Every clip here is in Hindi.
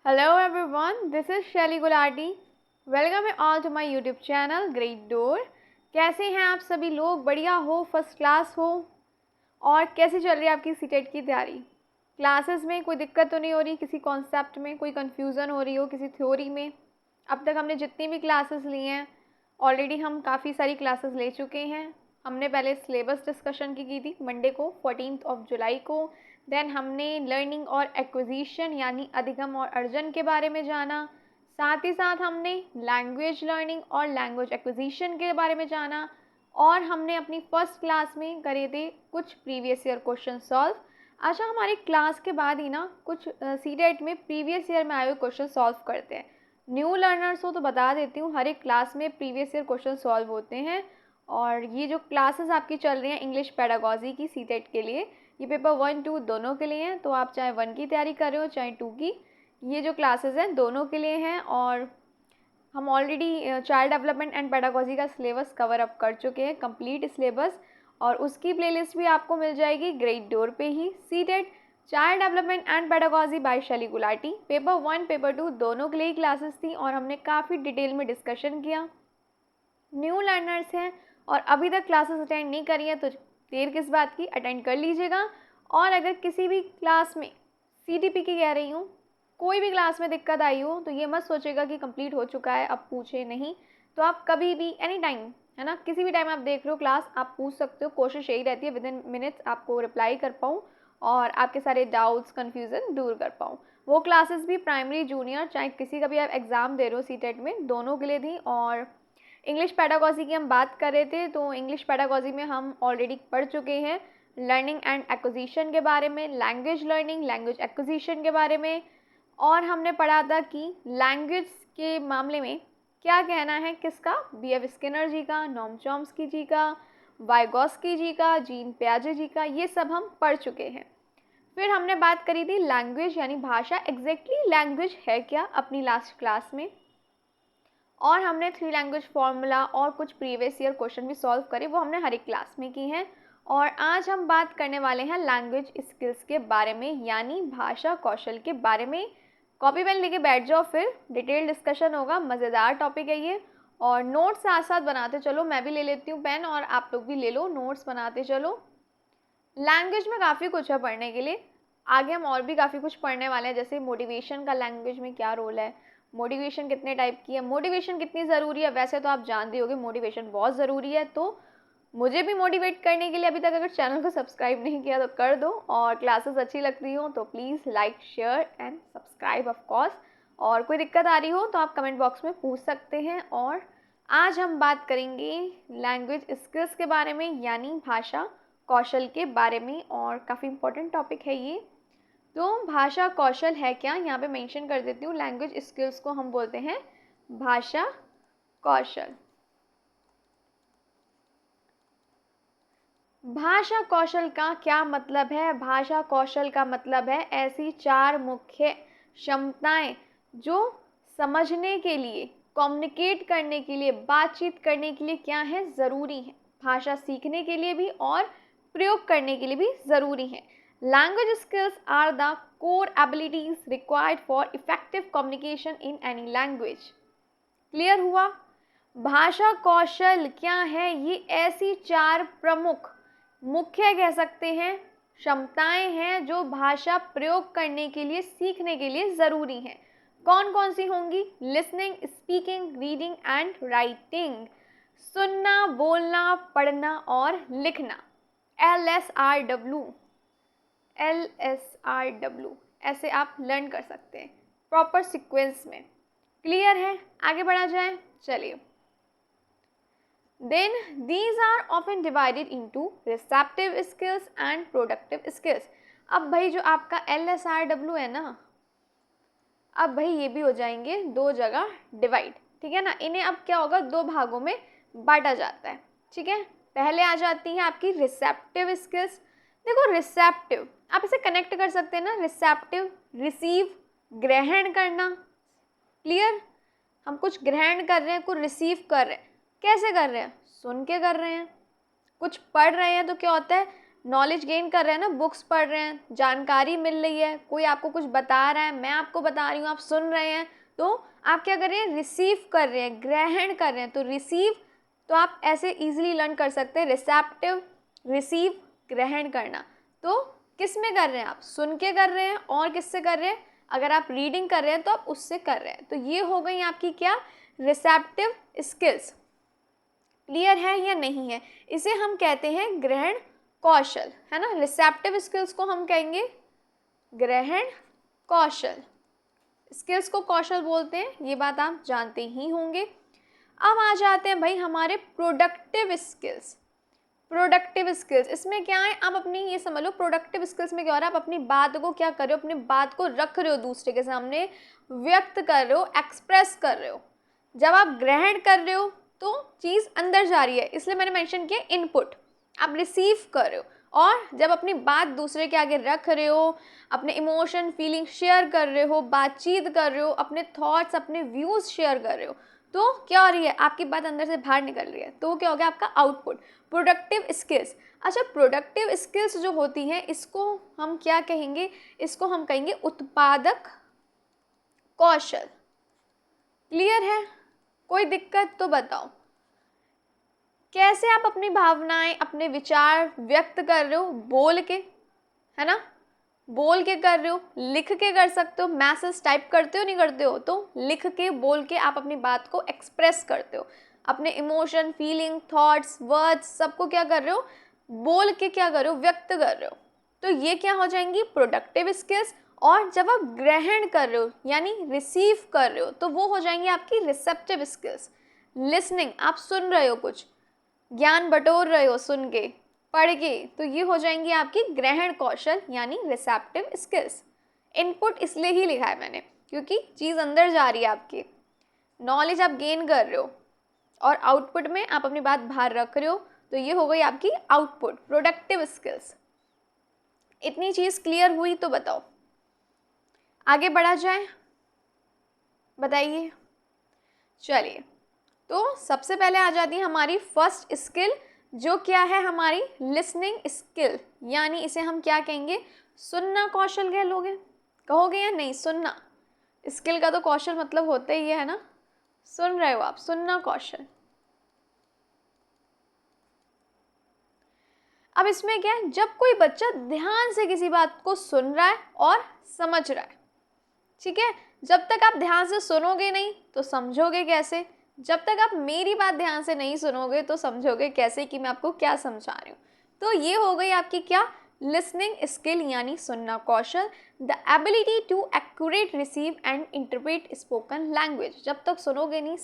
Hello everyone, this is Shelly Gulati. Welcome you all to my YouTube channel Great Door. कैसे हैं आप सभी लोग? बढ़िया हो, फर्स्ट क्लास हो? और कैसी चल रही है आपकी सीटेट की तैयारी? क्लासेस में कोई दिक्कत तो नहीं हो रही? किसी कॉन्सेप्ट में कोई कन्फ्यूज़न हो रही हो किसी थ्योरी में? अब तक हमने जितनी भी क्लासेस ली हैं ऑलरेडी हम काफ़ी सारी क्लासेस ले चुके हैं। हमने पहले सिलेबस डिस्कशन की थी मंडे को 14 जुलाई को। देन हमने लर्निंग और एक्विजिशन यानी अधिगम और अर्जन के बारे में जाना। साथ ही साथ हमने लैंग्वेज लर्निंग और लैंग्वेज एक्विजिशन के बारे में जाना। और हमने अपनी फर्स्ट क्लास में करे थे कुछ प्रीवियस ईयर क्वेश्चन सॉल्व। अच्छा, हमारी क्लास के बाद ही ना कुछ सीटेट में प्रीवियस ईयर में आए हुए क्वेश्चन सॉल्व करते हैं। न्यू लर्नर्स हो तो बता देती हूँ, हर एक क्लास में प्रीवियस ईयर क्वेश्चन सॉल्व होते हैं। और ये जो क्लासेस आपकी चल रही हैं इंग्लिश पेडागॉजी की सीटेट के लिए, ये पेपर 1, 2 दोनों के लिए हैं। तो आप चाहे 1 की तैयारी कर रहे हो चाहे 2 की, ये जो क्लासेस हैं दोनों के लिए हैं। और हम already child development and pedagogy का सिलेबस कवर अप कर चुके हैं, कंप्लीट सिलेबस। और उसकी प्लेलिस्ट भी आपको मिल जाएगी ग्रेट डोर पे ही। CTET child development and pedagogy by Shaili Gulati, paper 1 paper 2 दोनों के लिए ही क्लासेस थी और हमने काफ़ी डिटेल में डिस्कशन किया। न्यू लर्नर्स हैं और अभी तक क्लासेस अटेंड नहीं करी हैं तो देर किस बात की, अटेंड कर लीजिएगा। और अगर किसी भी क्लास में CTP की कह रही हूँ, कोई भी क्लास में दिक्कत आई हो तो ये मत सोचेगा कि कंप्लीट हो चुका है अब पूछे नहीं। तो आप कभी भी एनी टाइम, है ना, किसी भी टाइम आप देख रहे हो क्लास, आप पूछ सकते हो। कोशिश यही रहती है विदिन मिनट्स आपको रिप्लाई कर पाऊँ और आपके सारे डाउट्स कन्फ्यूज़न दूर कर पाऊँ। वो क्लासेस भी प्राइमरी जूनियर चाहे किसी का भी आप एग्ज़ाम दे रहे हो सीटेट में, दोनों के लिए थी। और इंग्लिश पेडागॉजी की हम बात कर रहे थे तो इंग्लिश पेडागॉजी में हम ऑलरेडी पढ़ चुके हैं लर्निंग एंड एक्विजिशन के बारे में, लैंग्वेज लर्निंग लैंग्वेज एक्विजिशन के बारे में। और हमने पढ़ा था कि लैंग्वेज के मामले में क्या कहना है किसका, BF स्किनर जी का, नॉम चॉम्स्की जी का, वाइगॉस्की जी का, जीन पियाजे जी का, ये सब हम पढ़ चुके हैं। फिर हमने बात करी थी लैंग्वेज यानी भाषा, एग्जैक्टली लैंग्वेज है क्या, अपनी लास्ट क्लास में। और हमने 3 लैंग्वेज फार्मूला और कुछ प्रीवियस ईयर क्वेश्चन भी सॉल्व करे, वो हमने हर एक क्लास में की हैं। और आज हम बात करने वाले हैं लैंग्वेज स्किल्स के बारे में यानी भाषा कौशल के बारे में। कॉपी पेन लेके बैठ जाओ, फिर डिटेल डिस्कशन होगा, मज़ेदार टॉपिक है ये। और नोट्स साथ साथ बनाते चलो, मैं भी ले लेती हूँ पेन और आप लोग भी ले लो, नोट्स बनाते चलो। लैंग्वेज में काफ़ी कुछ है पढ़ने के लिए, आगे हम और भी काफ़ी कुछ पढ़ने वाले हैं। जैसे मोटिवेशन का लैंग्वेज में क्या रोल है, मोटिवेशन कितने टाइप की है, मोटिवेशन कितनी ज़रूरी है। वैसे तो आप जानते होगे मोटिवेशन बहुत ज़रूरी है, तो मुझे भी मोटिवेट करने के लिए अभी तक अगर चैनल को सब्सक्राइब नहीं किया तो कर दो। और क्लासेस अच्छी लगती हो तो please like share and subscribe of course. और कोई दिक्कत आ रही हो तो आप कमेंट बॉक्स में पूछ सकते हैं। और आज हम बात करेंगे लैंग्वेज स्किल्स के बारे में यानी भाषा कौशल के बारे में, और काफ़ी इम्पोर्टेंट टॉपिक है ये। तो भाषा कौशल है क्या, यहाँ पे मेंशन कर देती हूँ। लैंग्वेज स्किल्स को हम बोलते हैं भाषा कौशल। भाषा कौशल का क्या मतलब है? भाषा कौशल का मतलब है ऐसी 4 मुख्य क्षमताएं जो समझने के लिए, कम्युनिकेट करने के लिए, बातचीत करने के लिए क्या है, ज़रूरी है। भाषा सीखने के लिए भी और प्रयोग करने के लिए भी ज़रूरी है। Language skills are the core abilities required for effective communication in any language. Clear हुआ? भाषा कौशल क्या है? ये ऐसी 4 प्रमुख, मुख्य कह सकते हैं, क्षमताएं हैं जो भाषा प्रयोग करने के लिए, सीखने के लिए ज़रूरी हैं। कौन कौन सी होंगी? Listening, speaking, reading and writing. सुनना, बोलना, पढ़ना और लिखना। LSRW, LSRW ऐसे आप लर्न कर सकते हैं प्रॉपर सीक्वेंस में। क्लियर है? आगे बढ़ा जाए, चलिए। Then these are often divided into receptive skills and productive skills. अब भाई जो आपका LSRW है ना, अब भाई ये भी हो जाएंगे 2 जगह डिवाइड, ठीक है ना। इन्हें अब क्या होगा, 2 भागों में बांटा जाता है, ठीक है। पहले आ जाती है आपकी रिसेप्टिव स्किल्स। देखो रिसेप्टिव आप इसे कनेक्ट कर सकते हैं ना, रिसेप्टिव रिसीव, ग्रहण करना। क्लियर? हम कुछ ग्रहण कर रहे हैं, कुछ रिसीव कर रहे हैं। कैसे कर रहे हैं? सुन के कर रहे हैं। कुछ पढ़ रहे हैं तो क्या होता है, नॉलेज गेन कर रहे हैं ना, बुक्स पढ़ रहे हैं, जानकारी मिल रही है, कोई आपको कुछ बता रहा है, मैं आपको बता रही हूँ, आप सुन रहे हैं, तो आप क्या कर रहे हैं, रिसीव कर रहे हैं, ग्रहण कर रहे हैं। तो रिसीव तो आप ऐसे इजीली लर्न कर सकते हैं, रिसेप्टिव, रिसीव, ग्रहण करना। तो किस में कर रहे हैं आप, सुन के कर रहे हैं, और किससे कर रहे हैं, अगर आप रीडिंग कर रहे हैं तो आप उससे कर रहे हैं। तो ये हो गई आपकी क्या, रिसेप्टिव स्किल्स। क्लियर है या नहीं है? इसे हम कहते हैं ग्रहण कौशल, है ना। रिसेप्टिव स्किल्स को हम कहेंगे ग्रहण कौशल। स्किल्स को कौशल बोलते हैं, ये बात आप जानते ही होंगे। अब आ जाते हैं भाई हमारे प्रोडक्टिव स्किल्स। प्रोडक्टिव स्किल्स इसमें क्या है, आप अपनी ये समझ लो, प्रोडक्टिव स्किल्स में क्या हो रहा है, आप अपनी बात को क्या कर रहे हो, अपनी बात को रख रहे हो, दूसरे के सामने व्यक्त कर रहे हो, एक्सप्रेस कर रहे हो। जब आप ग्रहण कर रहे हो तो चीज़ अंदर जा रही है, इसलिए मैंने मेंशन किया इनपुट। आप रिसीव कर रहे हो, और जब अपनी बात दूसरे के आगे रख रहे हो, अपने इमोशन फीलिंग शेयर कर रहे हो, बातचीत कर रहे हो, अपने थॉट्स अपने व्यूज़ शेयर कर रहे हो, तो क्या हो रही है, आपकी बात अंदर से बाहर निकल रही है, तो क्या हो गया आपका आउटपुट, प्रोडक्टिव स्किल्स। अच्छा, प्रोडक्टिव स्किल्स जो होती हैं इसको हम क्या कहेंगे, इसको हम कहेंगे उत्पादक कौशल। क्लियर है? कोई दिक्कत तो बताओ। कैसे आप अपनी भावनाएं, अपने विचार व्यक्त कर रहे हो, बोल के, है ना, बोल के कर रहे हो, लिख के कर सकते हो, मैसेज टाइप करते हो नहीं करते हो, तो लिख के बोल के आप अपनी बात को एक्सप्रेस करते हो, अपने इमोशन फीलिंग थॉट्स वर्ड्स सबको क्या कर रहे हो, बोल के क्या कर रहे हो, व्यक्त कर रहे हो। तो ये क्या हो जाएंगी, प्रोडक्टिव स्किल्स। और जब आप ग्रहण कर रहे हो यानी रिसीव कर रहे हो, तो वो हो जाएंगी आपकी रिसेप्टिव स्किल्स। लिसनिंग, आप सुन रहे हो, कुछ ज्ञान बटोर रहे हो सुन के, पढ़ के, तो ये हो जाएंगी आपकी ग्रहण कौशल यानी रिसेप्टिव स्किल्स। इनपुट इसलिए ही लिखा है मैंने, क्योंकि चीज़ अंदर जा रही है आपकी, नॉलेज आप गेन कर रहे हो, और आउटपुट में आप अपनी बात बाहर रख रहे हो, तो ये हो गई आपकी आउटपुट, प्रोडक्टिव स्किल्स। इतनी चीज़ क्लियर हुई तो बताओ, आगे बढ़ा जाए, बताइए। चलिए, तो सबसे पहले आ जाती है हमारी फर्स्ट स्किल, जो क्या है हमारी लिसनिंग स्किल, यानी इसे हम क्या कहेंगे, सुनना कौशल कह लोगे, कहोगे या नहीं, सुनना स्किल का तो कौशल मतलब होता ही है ना, सुन रहे हो आप, सुनना कौशल। अब इसमें क्या है, जब कोई बच्चा ध्यान से किसी बात को सुन रहा है और समझ रहा है, ठीक है, जब तक आप ध्यान से सुनोगे नहीं तो समझोगे कैसे, जब तक आप मेरी बात ध्यान से नहीं सुनोगे तो समझोगे कैसे कि मैं आपको क्या समझा रही हूँ। तो ये हो गई आपकी क्या, लिसनिंग स्किल यानी सुनना कौशल, the ability to accurate receive and interpret spoken language. जब तक सुनोगे नहीं,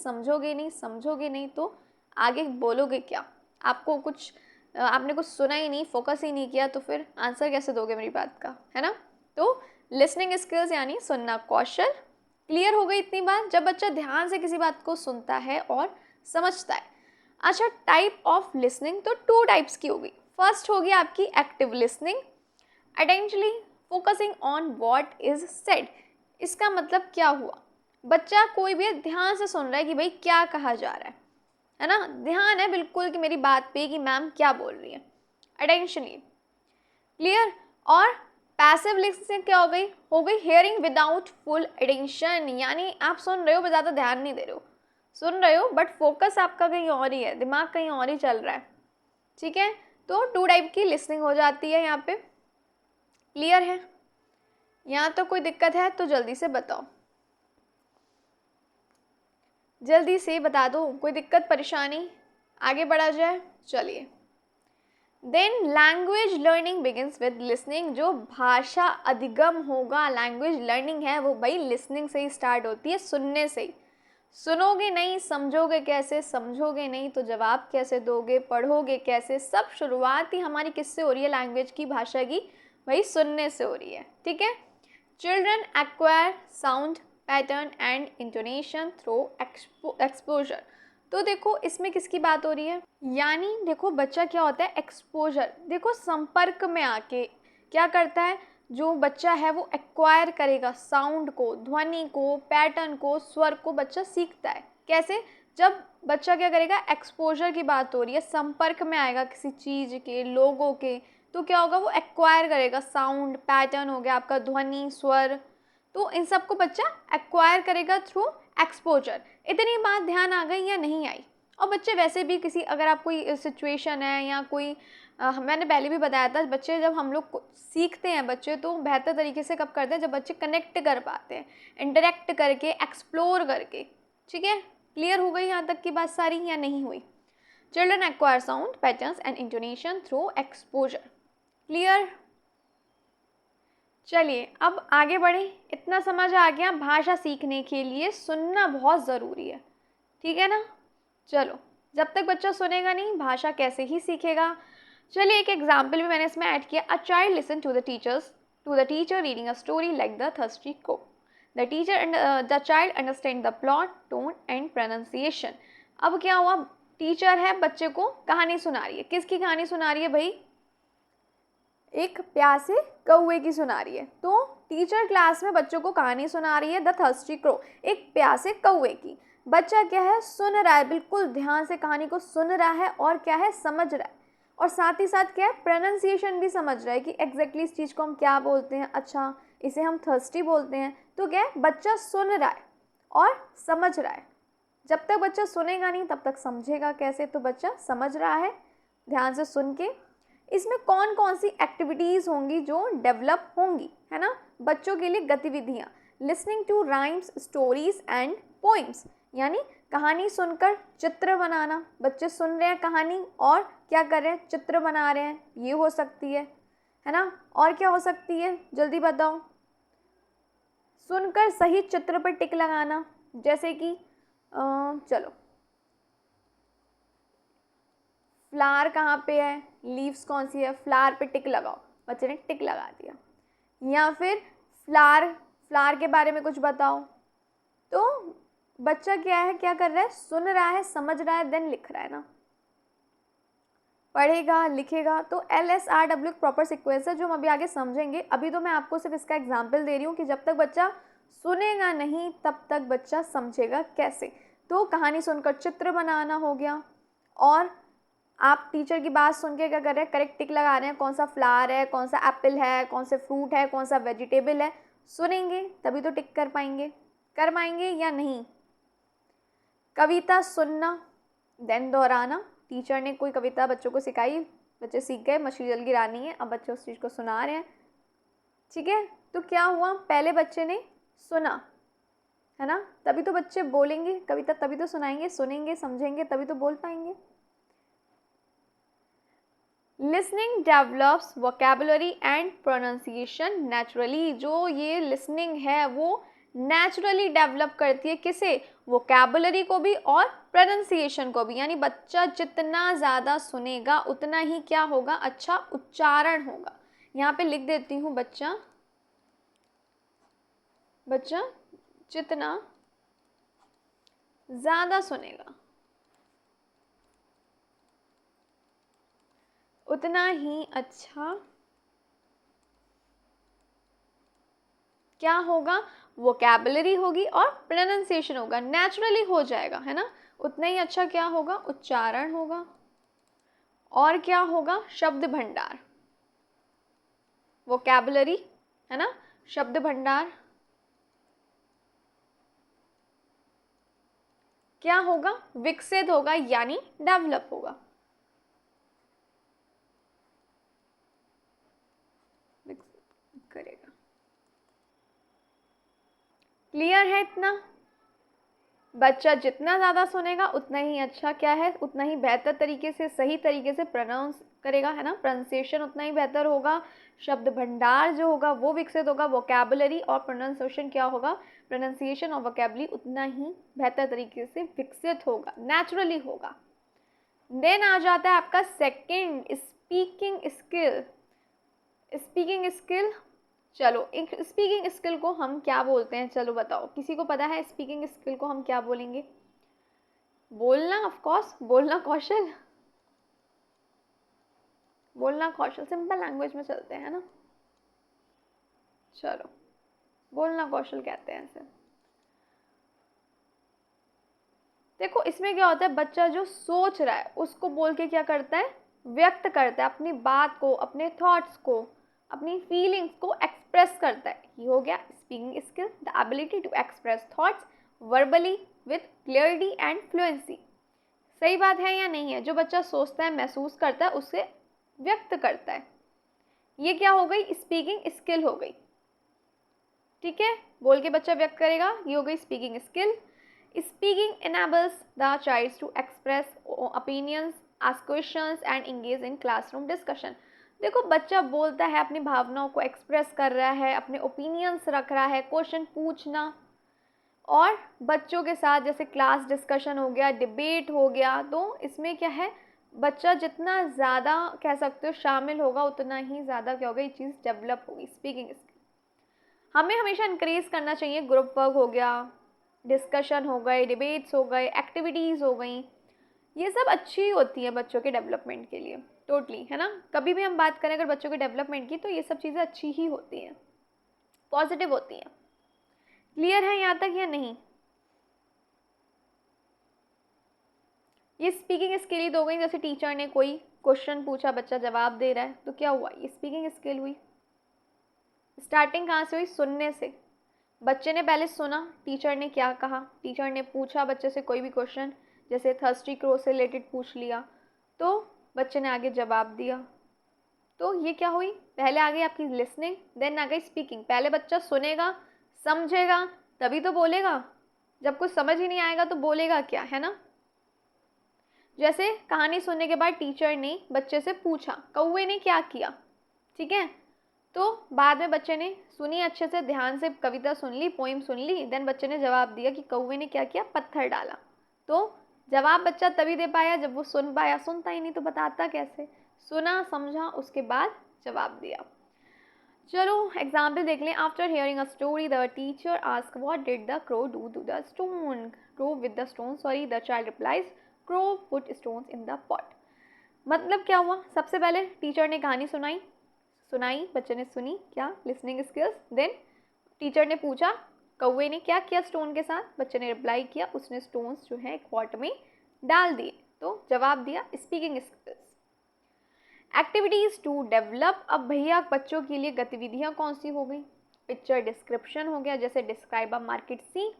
समझोगे नहीं तो आगे बोलोगे क्या, आपको कुछ आपने कुछ सुना ही नहीं, फोकस ही नहीं किया, तो फिर आंसर कैसे दोगे मेरी बात का, है ना। तो लिसनिंग स्किल्स यानी सुनना कौशल। क्लियर हो गई इतनी बात, जब बच्चा ध्यान से किसी बात को सुनता है और समझता है। अच्छा, टाइप ऑफ लिसनिंग तो 2 टाइप्स की होगी। फर्स्ट होगी आपकी active listening, attentively focusing on what is said. इसका मतलब क्या हुआ, बच्चा कोई भी ध्यान से सुन रहा है कि भाई क्या कहा जा रहा है ना, ध्यान है बिल्कुल कि मेरी बात पे कि मैम क्या बोल रही है, अटेंशनली। क्लियर। और पैसिव लिसनिंग क्या हो गई हियरिंग विदाउट फुल अटेंशन, यानी आप सुन रहे हो पर ज़्यादा ध्यान नहीं दे रहे हो, सुन रहे हो बट फोकस आपका कहीं और ही है, दिमाग कहीं और ही चल रहा है, ठीक है। तो 2 टाइप की लिसनिंग हो जाती है यहाँ पे। क्लियर है? यहाँ तो कोई दिक्कत है तो जल्दी से बताओ, जल्दी से बता दो, कोई दिक्कत परेशानी, आगे बढ़ा जाए। चलिए, then language learning begins with listening. जो भाषा अधिगम होगा, लैंग्वेज लर्निंग है वो भाई लिसनिंग से ही स्टार्ट होती है, सुनने से ही। सुनोगे नहीं, समझोगे कैसे, समझोगे नहीं तो जवाब कैसे दोगे, पढ़ोगे कैसे, सब शुरुआत ही हमारी किससे हो रही है, लैंग्वेज की, भाषा की, भाई सुनने से हो रही है, ठीक है। Children acquire sound pattern and intonation through exposure. तो देखो इसमें किसकी बात हो रही है, यानी देखो बच्चा क्या होता है, एक्सपोजर, देखो संपर्क में आके क्या करता है, जो बच्चा है वो एक्वायर करेगा साउंड को, ध्वनि को, पैटर्न को, स्वर को, बच्चा सीखता है कैसे, जब बच्चा क्या करेगा, एक्सपोजर की बात हो रही है, संपर्क में आएगा किसी चीज़ के, लोगों के, तो क्या होगा, वो एक्वायर करेगा। साउंड पैटर्न हो गया आपका, ध्वनि, स्वर, तो इन सब को बच्चा एक्वायर करेगा थ्रू एक्सपोजर। इतनी बात ध्यान आ गई या नहीं आई? और बच्चे वैसे भी किसी, अगर आप कोई सिचुएशन है या कोई मैंने पहले भी बताया था, बच्चे जब हम लोग सीखते हैं बच्चे तो बेहतर तरीके से कब करते हैं, जब बच्चे कनेक्ट कर पाते हैं, इंटरेक्ट करके, एक्सप्लोर करके। ठीक है, क्लियर हो गई यहाँ तक की बात सारी या नहीं हुई? Children acquire sound patterns and intonation through exposure. Clear? चलिए अब आगे बढ़े। इतना समझ आ गया, भाषा सीखने के लिए सुनना बहुत ज़रूरी है। ठीक है ना? चलो, जब तक बच्चा सुनेगा नहीं भाषा कैसे ही सीखेगा। चलिए एक एग्जाम्पल भी मैंने इसमें ऐड किया। A child listen to the teacher reading a story like the thirsty crow. The child understand the plot, tone and pronunciation. अब क्या हुआ, टीचर है, बच्चे को कहानी सुना रही है। किसकी कहानी सुना रही है भाई? एक प्यासे कौवे की सुना रही है। तो टीचर क्लास में बच्चों को कहानी सुना रही है द थर्स्टी क्रो, एक प्यासे कौवे की। बच्चा क्या है, सुन रहा है, बिल्कुल ध्यान से कहानी को सुन रहा है और क्या है, समझ रहा है। और साथ ही साथ क्या है, प्रोनाउंसिएशन भी समझ रहा है कि एग्जैक्टली इस चीज़ को हम क्या बोलते हैं। अच्छा, इसे हम थर्स्टी बोलते हैं। तो क्या है, बच्चा सुन रहा है और समझ रहा है। जब तक बच्चा सुनेगा नहीं तब तक समझेगा कैसे? तो बच्चा समझ रहा है ध्यान से सुन के। इसमें कौन कौन सी एक्टिविटीज़ होंगी जो डेवलप होंगी, है ना, बच्चों के लिए गतिविधियाँ। Listening to rhymes, stories and poems, यानी कहानी सुनकर चित्र बनाना। बच्चे सुन रहे हैं कहानी और क्या कर रहे हैं, चित्र बना रहे हैं। ये हो सकती है ना? और क्या हो सकती है, जल्दी बताओ। सुनकर सही चित्र पर टिक लगाना, जैसे कि चलो, फ्लावर कहाँ पे है, लीव्स कौन सी है, फ्लावर पे टिक लगाओ। बच्चे ने टिक लगा दिया। या फिर फ्लावर के बारे में कुछ बताओ। तो बच्चा क्या है, क्या कर रहा है, सुन रहा है, समझ रहा है, देन लिख रहा है ना, पढ़ेगा लिखेगा। तो LSRW प्रॉपर सिक्वेंस है जो हम अभी आगे समझेंगे। अभी तो मैं आपको सिर्फ इसका एग्जाम्पल दे रही हूँ कि जब तक बच्चा सुनेगा नहीं तब तक बच्चा समझेगा कैसे। तो कहानी सुनकर चित्र बनाना हो गया। और आप टीचर की बात सुन के क्या कर रहे हैं, करेक्ट टिक लगा रहे हैं, कौन सा फ्लावर है, कौन सा एप्पल है, कौन से फ्रूट है, कौन सा वेजिटेबल है। सुनेंगे तभी तो टिक कर पाएंगे या नहीं। कविता सुनना देन दोहराना। टीचर ने कोई कविता बच्चों को सिखाई, बच्चे सीख गए, मछली जल गिरानी है, अब बच्चे उस चीज़ को सुना रहे हैं। ठीक है, तो क्या हुआ, पहले बच्चे ने सुना, है ना, तभी तो बच्चे बोलेंगे कविता, तभी तो सुनाएंगे, सुनेंगे समझेंगे तभी तो बोल पाएंगे। Listening develops vocabulary and pronunciation naturally. जो ये लिसनिंग है वो नेचुरली डेवलप करती है, किसे, वोकेबुलरी को भी और प्रोनाउंसिएशन को भी। यानी बच्चा जितना ज़्यादा सुनेगा उतना ही क्या होगा, अच्छा उच्चारण होगा। यहाँ पे लिख देती हूँ, बच्चा जितना ज़्यादा सुनेगा उतना ही अच्छा क्या होगा, वोकेबुलरी होगी और प्रोनाउंसिएशन होगा, नेचुरली हो जाएगा, है ना। उतना ही अच्छा क्या होगा, उच्चारण होगा। और क्या होगा, शब्द भंडार, वोकेबुलरी, है ना, शब्द भंडार क्या होगा, विकसित होगा, यानी डेवलप होगा, विकसित करेगा। क्लियर है इतना? बच्चा जितना ज़्यादा सुनेगा उतना ही अच्छा क्या है, उतना ही बेहतर तरीके से, सही तरीके से प्रोनाउंस करेगा, है ना, प्रोनाउंसिएशन उतना ही बेहतर होगा, शब्द भंडार जो होगा वो विकसित होगा, वोकेबुलरी और प्रोनाउंसिएशन क्या होगा, प्रोनाउंसिएशन और वोकेबुलरी उतना ही बेहतर तरीके से विकसित होगा, नेचुरली होगा। देन आ जाता है आपका second, speaking skill. Speaking skill, चलो एक स्पीकिंग स्किल को हम क्या बोलते हैं, चलो बताओ, किसी को पता है स्पीकिंग स्किल को हम क्या बोलेंगे? बोलना, ऑफ कोर्स, बोलना कौशल, बोलना कौशल, सिंपल लैंग्वेज में चलते हैं ना, चलो बोलना कौशल कहते हैं इसे। देखो इसमें क्या होता है, बच्चा जो सोच रहा है उसको बोल के क्या करता है, व्यक्त करता है, अपनी बात को, अपने थॉट्स को, अपनी फीलिंग्स को एक्सप्रेस करता है। ये हो गया speaking skill, the ability to express thoughts verbally with clarity and fluency. सही बात है या नहीं है? जो बच्चा सोचता है, महसूस करता है, उसे व्यक्त करता है। ये क्या हो गई? स्पीकिंग स्किल हो गई। ठीक है, बोल के बच्चा व्यक्त करेगा, ये हो गई speaking skill. Speaking enables the child to express opinions, ask questions and engage in classroom discussion. देखो, बच्चा बोलता है, अपनी भावनाओं को एक्सप्रेस कर रहा है, अपने ओपिनियंस रख रहा है, क्वेश्चन पूछना, और बच्चों के साथ जैसे क्लास डिस्कशन हो गया, डिबेट हो गया, तो इसमें क्या है, बच्चा जितना ज़्यादा कह सकते हो शामिल होगा, उतना ही ज़्यादा क्या होगा, ये चीज़ डेवलप होगी, स्पीकिंग स्किल। हमें हमेशा इंक्रीज करना चाहिए। ग्रुप वर्क हो गया, डिस्कशन हो गए, डिबेट्स हो गए, एक्टिविटीज़ हो गई, ये सब अच्छी होती है बच्चों के डेवलपमेंट के लिए, टोटली, है ना। कभी भी हम बात करें अगर बच्चों के डेवलपमेंट की, तो ये सब चीज़ें अच्छी ही होती हैं, पॉजिटिव होती हैं। क्लियर है यहाँ तक या नहीं? ये स्पीकिंग स्किल ही तो हो गई। जैसे टीचर ने कोई क्वेश्चन पूछा, बच्चा जवाब दे रहा है, तो क्या हुआ, ये स्पीकिंग स्किल हुई। स्टार्टिंग कहाँ से हुई? सुनने से। बच्चे ने पहले सुना, टीचर ने क्या कहा, टीचर ने पूछा बच्चे से कोई भी क्वेश्चन, जैसे थर्स्टी क्रो से रिलेटेड पूछ लिया, तो बच्चे ने आगे जवाब दिया। तो ये क्या हुई? पहले आ गई आपकी लिसनिंग, देन आ गई स्पीकिंग। पहले बच्चा सुनेगा, समझेगा, तभी तो बोलेगा। जब कुछ समझ ही नहीं आएगा तो बोलेगा क्या, है ना। जैसे कहानी सुनने के बाद टीचर ने बच्चे से पूछा कौवे ने क्या किया, ठीक है, तो बाद में बच्चे ने सुनी, अच्छे से ध्यान से कविता सुन ली, पोइम सुन ली, देन बच्चे ने जवाब दिया कि कौवे ने क्या किया, पत्थर डाला। तो जवाब बच्चा तभी दे पाया जब वो सुन पाया, सुनता ही नहीं तो बताता कैसे। सुना, समझा, उसके बाद जवाब दिया। चलो एग्जाम्पल देख लें। After hearing a story the teacher ask what did the crow do to the stone, crow with the stone, sorry, the child replies crow put stones in the pot. मतलब क्या हुआ, सबसे पहले टीचर ने कहानी सुनाई, बच्चे ने सुनी, क्या, लिसनिंग स्किल्स। देन टीचर ने पूछा कौवे ने क्या किया स्टोन के साथ, बच्चे ने रिप्लाई किया, उसने स्टोन्स जो है एक पॉट में डाल दिए, तो जवाब दिया, speaking skills. Activities to develop, अब भैया बच्चों के लिए गतिविधियाँ कौन सी हो गई? पिक्चर डिस्क्रिप्शन हो गया, जैसे डिस्क्राइब अ मार्केट सी,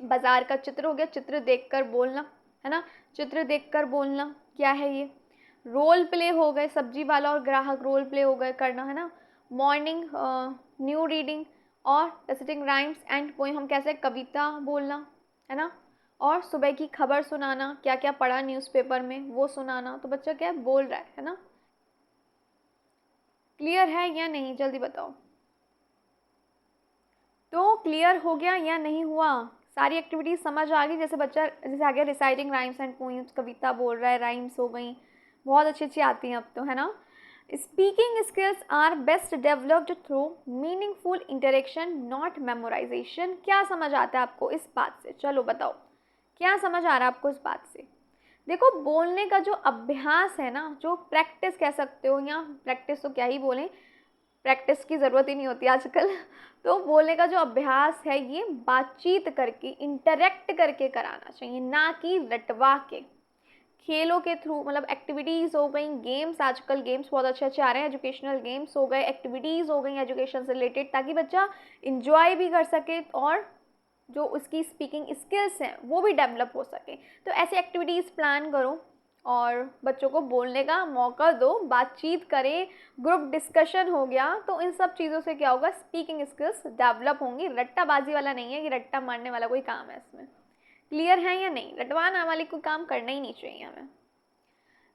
बाजार का चित्र हो गया, चित्र देखकर बोलना, है ना, चित्र देखकर बोलना क्या है ये। रोल प्ले हो गए, सब्जी वाला और ग्राहक रोल प्ले हो गए करना, है ना। मॉर्निंग न्यू रीडिंग और रेसिटिंग राइम्स एंड पोएम, हम कैसे कविता बोलना, है ना। और सुबह की खबर सुनाना, क्या क्या पढ़ा न्यूज़पेपर में वो सुनाना, तो बच्चा क्या बोल रहा है ना। क्लियर है या नहीं, जल्दी बताओ। तो क्लियर हो गया या नहीं हुआ? सारी एक्टिविटीज समझ आ गई? जैसे बच्चा, जैसे आ गया रिसाइटिंग राइम्स एंड पोइम्स, कविता बोल रहा है, राइम्स हो गई, बहुत अच्छी अच्छी आती हैं अब तो, है ना। Speaking skills are best developed through meaningful interaction, not memorisation. क्या समझ आता है आपको इस बात से? चलो बताओ, क्या समझ आ रहा है आपको इस बात से? देखो, बोलने का जो अभ्यास है ना, जो प्रैक्टिस कह सकते हो, या प्रैक्टिस तो क्या ही बोलें, प्रैक्टिस की ज़रूरत ही नहीं होती आजकल। तो बोलने का जो अभ्यास है, ये बातचीत करके, इंटरेक्ट करके कराना चाहिए, ना कि रटवा के। खेलों के थ्रू, मतलब एक्टिविटीज़ हो गई, गेम्स, आजकल गेम्स बहुत अच्छे अच्छे आ रहे हैं, एजुकेशनल गेम्स हो गए, एक्टिविटीज़ हो गई एजुकेशन से रिलेटेड, ताकि बच्चा इंजॉय भी कर सके और जो उसकी स्पीकिंग स्किल्स हैं वो भी डेवलप हो सके। तो ऐसी एक्टिविटीज़ प्लान करो और बच्चों को बोलने का मौका दो, बातचीत करें, ग्रुप डिस्कशन हो गया, तो इन सब चीज़ों से क्या होगा, स्पीकिंग स्किल्स डेवलप होंगी। रट्टाबाजी वाला नहीं है कि रट्टा मारने वाला कोई काम है इसमें। क्लियर है या नहीं? रटवाना वाली कोई काम करना ही नहीं चाहिए हमें।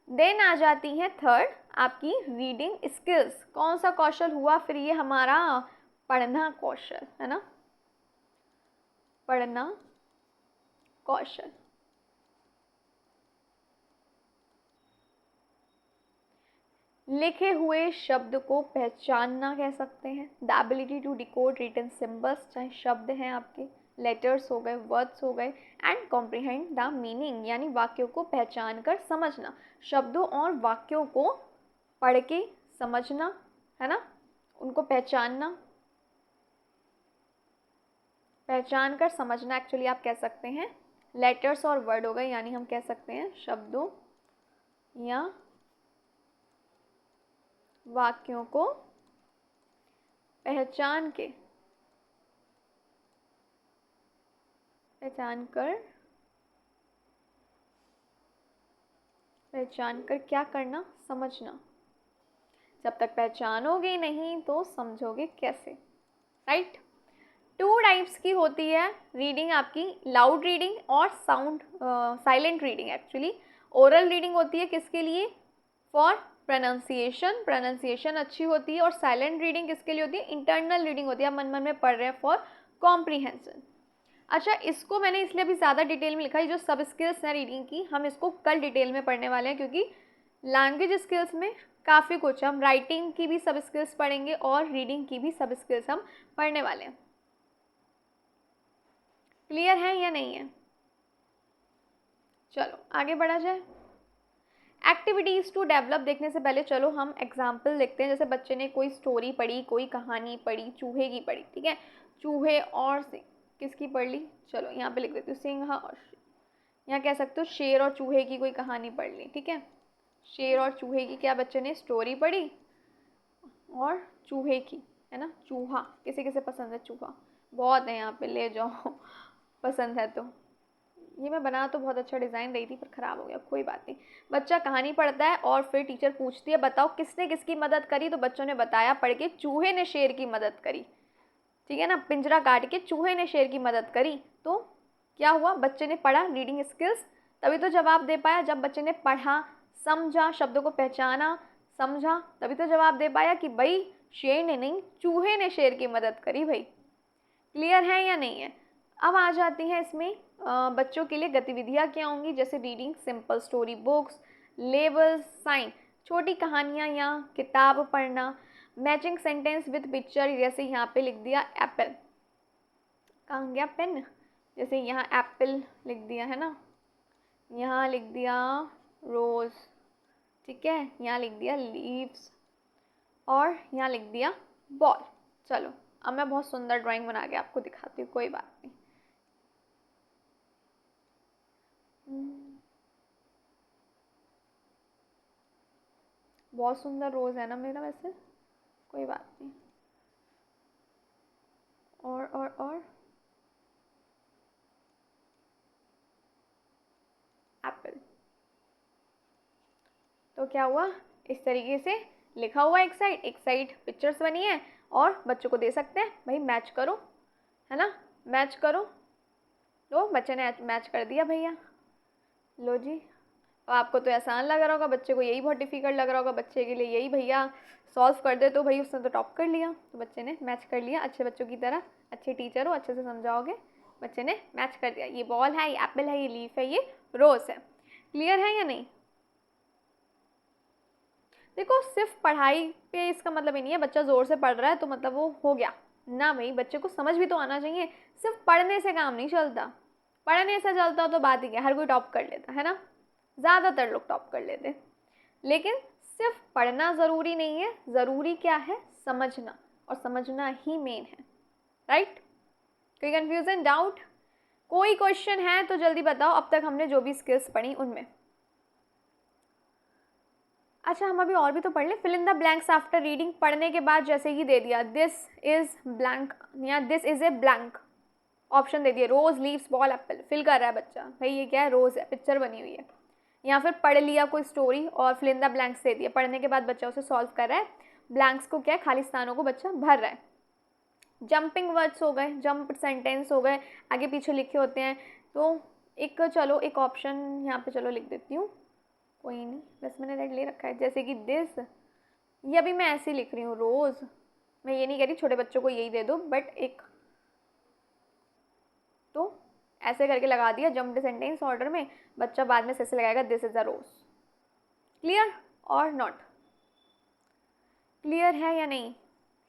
देन आ जाती है थर्ड, आपकी रीडिंग स्किल्स। कौन सा कौशल हुआ फिर ये हमारा? पढ़ना कौशल, है ना, पढ़ना कौशल। लिखे हुए शब्द को पहचानना कह सकते हैं, the ability to decode written symbols, चाहे शब्द हैं आपके, लेटर्स हो गए, वर्ड्स हो गए, एंड कॉम्प्रिहेंड द मीनिंग, यानी वाक्यों को पहचान कर समझना, शब्दों और वाक्यों को पढ़ के समझना, है ना, उनको पहचानना, पहचान कर समझना एक्चुअली आप कह सकते हैं। लेटर्स और वर्ड हो गए, यानी हम कह सकते हैं शब्दों या वाक्यों को पहचान कर क्या करना, समझना। जब तक पहचानोगे नहीं तो समझोगे कैसे, राइट। 2 टाइप्स की होती है रीडिंग आपकी, लाउड रीडिंग और silent reading. Actually oral reading होती है किसके लिए, फॉर प्रोनाउंसिएशन अच्छी होती है, और साइलेंट रीडिंग किसके लिए होती है, इंटरनल रीडिंग होती है, आप मन मन में पढ़ रहे हैं, फॉर कॉम्प्रीहेंशन। अच्छा, इसको मैंने इसलिए अभी ज़्यादा डिटेल में लिखा है, जो सब स्किल्स हैं रीडिंग की, हम इसको कल डिटेल में पढ़ने वाले हैं, क्योंकि लैंग्वेज स्किल्स में काफ़ी कुछ, हम राइटिंग की भी सब स्किल्स पढ़ेंगे और रीडिंग की भी सब स्किल्स हम पढ़ने वाले हैं। क्लियर है या नहीं है? चलो आगे बढ़ा जाए। एक्टिविटीज़ टू डेवलप देखने से पहले चलो हम एग्जाम्पल देखते हैं। जैसे बच्चे ने कोई स्टोरी पढ़ी, कोई कहानी पढ़ी, चूहे की पढ़ी, ठीक है, चूहे और किसकी पढ़ ली, चलो यहाँ पे लिख देती हूँ, सिंह और यहाँ कह सकते हो शेर और चूहे की कोई कहानी पढ़ ली, ठीक है। शेर और चूहे की क्या बच्चे ने स्टोरी पढ़ी, और चूहे की, है ना, चूहा किसे किसे पसंद है, चूहा बहुत है यहाँ पे, ले जाओ पसंद है तो। ये मैं बना तो बहुत अच्छा डिज़ाइन रही थी पर ख़राब हो गया, कोई बात नहीं। बच्चा कहानी पढ़ता है और फिर टीचर पूछती है बताओ किसने किसकी मदद करी, तो बच्चों ने बताया पढ़ के चूहे ने शेर की मदद करी, ठीक है ना, पिंजरा काट के चूहे ने शेर की मदद करी। तो क्या हुआ, बच्चे ने पढ़ा, रीडिंग स्किल्स, तभी तो जवाब दे पाया। जब बच्चे ने पढ़ा, समझा, शब्दों को पहचाना, समझा, तभी तो जवाब दे पाया कि भाई शेर ने नहीं, चूहे ने शेर की मदद करी भाई। क्लियर है या नहीं है? अब आ जाती है इसमें बच्चों के लिए गतिविधियाँ क्या होंगी, जैसे reading simple story books, labels, sign, छोटी कहानियाँ या किताब पढ़ना, मैचिंग सेंटेंस विद पिक्चर, जैसे यहाँ पे लिख दिया एप्पल, कहाँ गया पेन, जैसे यहाँ एप्पल लिख दिया है ना, यहाँ लिख दिया रोज़, ठीक है, यहाँ लिख दिया लीव्स, और यहाँ लिख दिया बॉल। चलो अब मैं बहुत सुंदर ड्राइंग बना के आपको दिखाती हूँ, कोई बात नहीं। बहुत सुंदर रोज़ है ना मेरा वैसे, कोई बात नहीं। और एप्पल। तो क्या हुआ, इस तरीके से लिखा हुआ एक साइड पिक्चर्स बनी है, और बच्चों को दे सकते हैं भाई मैच करो, है ना, मैच करो। तो बच्चे ने मैच कर दिया भैया, लो जी। और आपको तो आसान लग रहा होगा, बच्चे को यही बहुत डिफ़िकल्ट लग रहा होगा, बच्चे के लिए यही भैया सॉल्व कर दे तो भाई उसने तो टॉप कर लिया। तो बच्चे ने मैच कर लिया, अच्छे बच्चों की तरह, अच्छे टीचर हो, अच्छे से समझाओगे, बच्चे ने मैच कर दिया, ये बॉल है, ये एप्पल है, ये लीफ है, ये रोज़ है। क्लियर है या नहीं? देखो सिर्फ पढ़ाई पे इसका मतलब ही नहीं है बच्चा ज़ोर से पढ़ रहा है तो मतलब वो हो गया ना भाई, बच्चे को समझ भी तो आना चाहिए। सिर्फ पढ़ने से काम नहीं चलता, पढ़ने से चलता तो बात ही क्या, हर कोई टॉप कर लेता है ना, ज़्यादातर लोग टॉप कर लेते, लेकिन सिर्फ पढ़ना ज़रूरी नहीं है, ज़रूरी क्या है, समझना, और समझना ही मेन है, राइट। कोई कन्फ्यूज़न, डाउट, कोई क्वेश्चन है तो जल्दी बताओ, अब तक हमने जो भी स्किल्स पढ़ी उनमें। अच्छा हम अभी और भी तो पढ़ लें, fill in the blanks after reading, पढ़ने के बाद जैसे ही दे दिया दिस इज़ ब्लैंक या this is a blank, option दे दिए rose, leaves, ball, apple, fill कर रहा है बच्चा, भाई ये क्या है, रोज़ है, पिक्चर बनी हुई है, या फिर पढ़ लिया कोई स्टोरी और फिल इन द ब्लैंक्स दे दिया, पढ़ने के बाद बच्चा उसे सॉल्व कर रहा है, ब्लैंक्स को क्या है, खाली स्थानों को बच्चा भर रहा है। जंपिंग वर्ड्स हो गए, जंप सेंटेंस हो गए, आगे पीछे लिखे होते हैं, तो एक चलो एक ऑप्शन यहाँ पे चलो लिख देती हूँ, कोई नहीं, बस मैंने रेड ले रखा है, जैसे कि दिस, ये अभी मैं ऐसे ही लिख रही हूँ रोज़, मैं ये नहीं कह रही छोटे बच्चों को यही दे दो, बट एक तो ऐसे करके लगा दिया जंप्ड सेंटेंस ऑर्डर में, बच्चा बाद में ऐसे लगाएगा this is a rose. Clear और नॉट? क्लियर है या नहीं?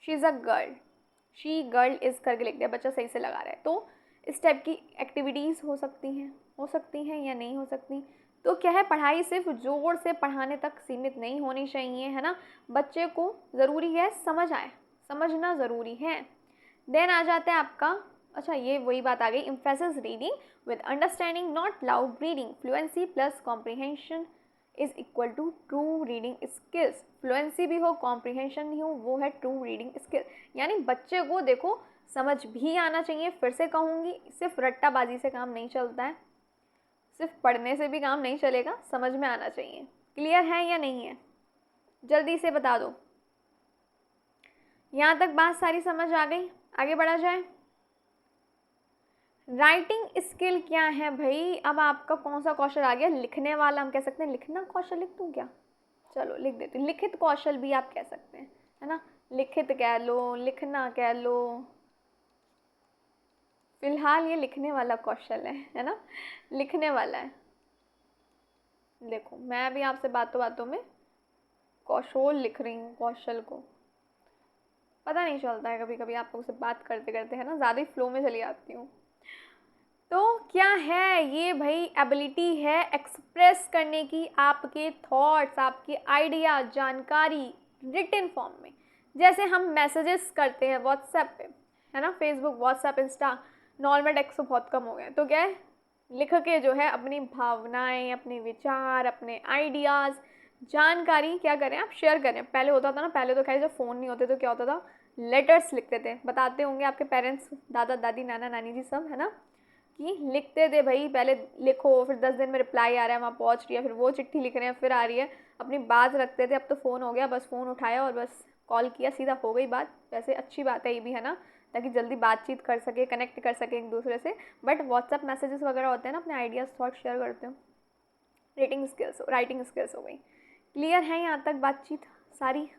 She is a girl, she girl is करके लिख दिया, बच्चा सही से लगा रहा है। तो इस टाइप की एक्टिविटीज़ हो सकती हैं या नहीं हो सकती। तो क्या है, पढ़ाई सिर्फ जोर से पढ़ाने तक सीमित नहीं होनी चाहिए, है ना, बच्चे को ज़रूरी है समझ आए, समझना ज़रूरी है। देन आ जाता है आपका, अच्छा ये वही बात आ गई, emphasis reading with understanding not loud reading, fluency plus comprehension is equal to true reading skills. Fluency भी हो, कॉम्प्रिहेंशन भी हो, वो है ट्रू रीडिंग स्किल। यानी बच्चे को देखो समझ भी आना चाहिए। फिर से कहूँगी, सिर्फ रट्टाबाजी से काम नहीं चलता है, सिर्फ पढ़ने से भी काम नहीं चलेगा, समझ में आना चाहिए। क्लियर है या नहीं है? जल्दी से बता दो। यहाँ तक बात सारी समझ आ गई? आगे बढ़ा जाए। राइटिंग स्किल क्या है भाई? अब आपका कौन सा कौशल आ गया? लिखने वाला। हम कह सकते हैं लिखना कौशल। लिख दूँ क्या? चलो लिख देती हूँ। लिखित कौशल भी आप कह सकते हैं, है ना। लिखित कह लो, लिखना कह लो, फिलहाल ये लिखने वाला कौशल है ना, लिखने वाला है। देखो मैं भी आपसे बातों बातों में कौशल लिख रही हूँ, कौशल को पता नहीं चलता है कभी कभी आप लोगों से बात करते करते, है ना, ज़्यादा ही फ्लो में चली जाती हूँ। तो क्या है ये भाई? एबिलिटी है एक्सप्रेस करने की आपके थॉट्स, आपके आइडिया, जानकारी रिटन फॉर्म में। जैसे हम मैसेजेस करते हैं व्हाट्सएप पे, है ना, Facebook, WhatsApp, Insta, normal text तो बहुत कम हो गए, तो क्या है, लिख के जो है अपनी भावनाएं, अपने विचार, अपने आइडियाज़, जानकारी क्या करें आप, शेयर करें। पहले होता था ना, पहले तो खैर जब फ़ोन नहीं होते तो क्या होता था, लेटर्स लिखते थे। बताते होंगे आपके पेरेंट्स, दादा दादी, नाना नानी जी सब, है ना, कि लिखते थे भाई। पहले लिखो, फिर 10 दिन में रिप्लाई आ रहा है, वहाँ पहुँच रही है, फिर वो चिट्ठी लिख रहे हैं, फिर आ रही है, अपनी बात रखते थे। अब तो फ़ोन हो गया, बस फ़ोन उठाया और बस कॉल किया, सीधा हो गई बात। वैसे अच्छी बात है ये भी, है ना, ताकि जल्दी बातचीत कर सके, कनेक्ट कर सके एक दूसरे से। बट व्हाट्सएप मैसेजेस वगैरह होते हैं ना, अपने आइडियाज़, थॉट शेयर करते हो। राइटिंग स्किल्स हो गई। क्लियर है यहाँ तक बातचीत सारी?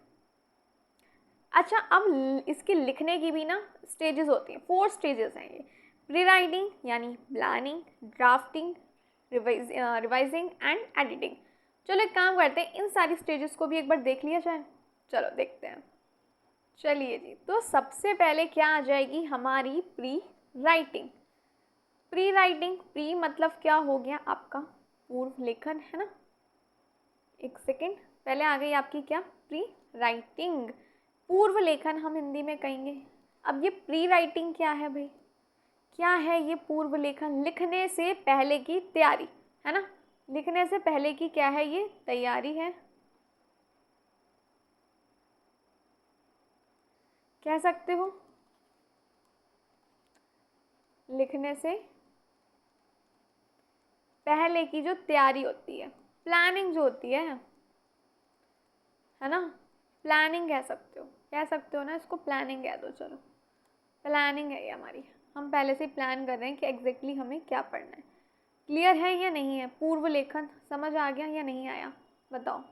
अच्छा, अब इसके लिखने की भी ना स्टेजेस होती हैं, 4 स्टेजेस हैं ये। प्री राइटिंग यानी planning, drafting, revising and editing. चलो एक काम करते हैं, इन सारी स्टेजेस को भी एक बार देख लिया जाए। चलो देखते हैं। चलिए जी, तो सबसे पहले क्या आ जाएगी हमारी? Pre writing. Pre writing, pre मतलब क्या हो गया आपका? पूर्व लेखन, है ना। एक सेकेंड, पहले आ गई आपकी क्या? प्री राइटिंग, पूर्व लेखन हम हिंदी में कहेंगे। अब ये प्री राइटिंग क्या है भाई? क्या है ये पूर्व लेखन? लिखने से पहले की तैयारी, है ना। लिखने से पहले की क्या है ये? तैयारी है, कह सकते हो। लिखने से पहले की जो तैयारी होती है, प्लानिंग जो होती है ना, प्लानिंग कह सकते हो, कह सकते हो ना, इसको प्लानिंग कह दो। चलो प्लानिंग है ये हमारी, हम पहले से प्लान कर रहे हैं कि एग्जैक्टली हमें क्या पढ़ना है। क्लियर है या नहीं है? पूर्व लेखन समझ आ गया या नहीं आया? बताओ,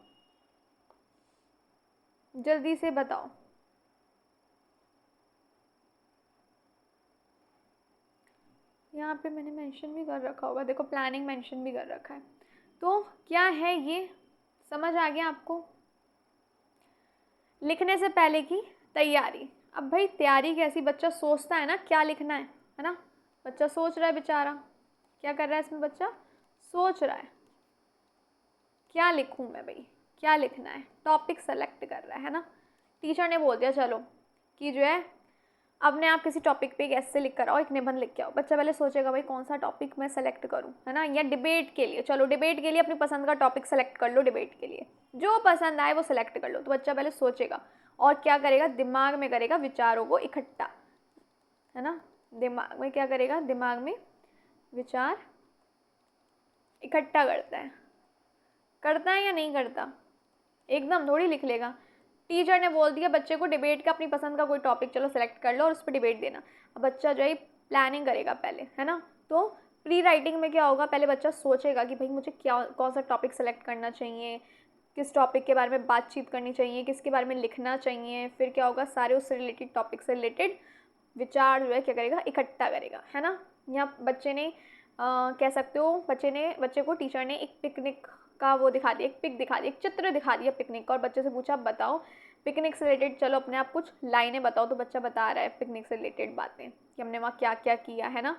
जल्दी से बताओ। यहाँ पे मैंने मेंशन भी कर रखा होगा, देखो प्लानिंग मेंशन भी कर रखा है। तो क्या है ये? समझ आ गया आपको? लिखने से पहले की तैयारी। अब भाई तैयारी कैसी? बच्चा सोचता है ना क्या लिखना है ना। बच्चा सोच रहा है बेचारा, क्या कर रहा है इसमें? बच्चा सोच रहा है क्या लिखूं मैं भाई, क्या लिखना है, टॉपिक सेलेक्ट कर रहा है ना। टीचर ने बोल दिया चलो कि जो है अपने आप किसी टॉपिक पे एक ऐसे लिख कर आओ, एक निबंध लिख के आओ। बच्चा पहले सोचेगा भाई कौन सा टॉपिक मैं सेलेक्ट करूं, है ना। या डिबेट के लिए, चलो डिबेट के लिए अपनी पसंद का टॉपिक सेलेक्ट कर लो। डिबेट के लिए जो पसंद आए वो सेलेक्ट कर लो। तो बच्चा पहले सोचेगा और क्या करेगा? दिमाग में करेगा विचारों को इकट्ठा, है ना। दिमाग में क्या करेगा? दिमाग में विचार इकट्ठा करता है या नहीं करता? एकदम थोड़ी लिख लेगा। टीचर ने बोल दिया बच्चे को डिबेट का अपनी पसंद का कोई टॉपिक चलो सेलेक्ट कर लो और उस पर डिबेट देना। अब बच्चा जो है प्लानिंग करेगा पहले, है ना। तो प्री राइटिंग में क्या होगा? पहले बच्चा सोचेगा कि भाई मुझे क्या, कौन सा टॉपिक सेलेक्ट करना चाहिए, किस टॉपिक के बारे में बातचीत करनी चाहिए, किसके बारे में लिखना चाहिए। फिर क्या होगा? सारे उससे रिलेटेड, टॉपिक से रिलेटेड विचार जो है क्या करेगा? इकट्ठा करेगा, है ना। यहाँ बच्चे ने कह सकते हो, बच्चे को टीचर ने एक पिकनिक का वो दिखा दिया, एक पिक दिखा दी, एक चित्र दिखा दिया पिकनिक का, और बच्चे से पूछा बताओ पिकनिक से रिलेटेड, चलो अपने आप कुछ लाइनें बताओ। तो बच्चा बता रहा है पिकनिक से रिलेटेड बातें कि हमने वहाँ क्या क्या किया, है ना।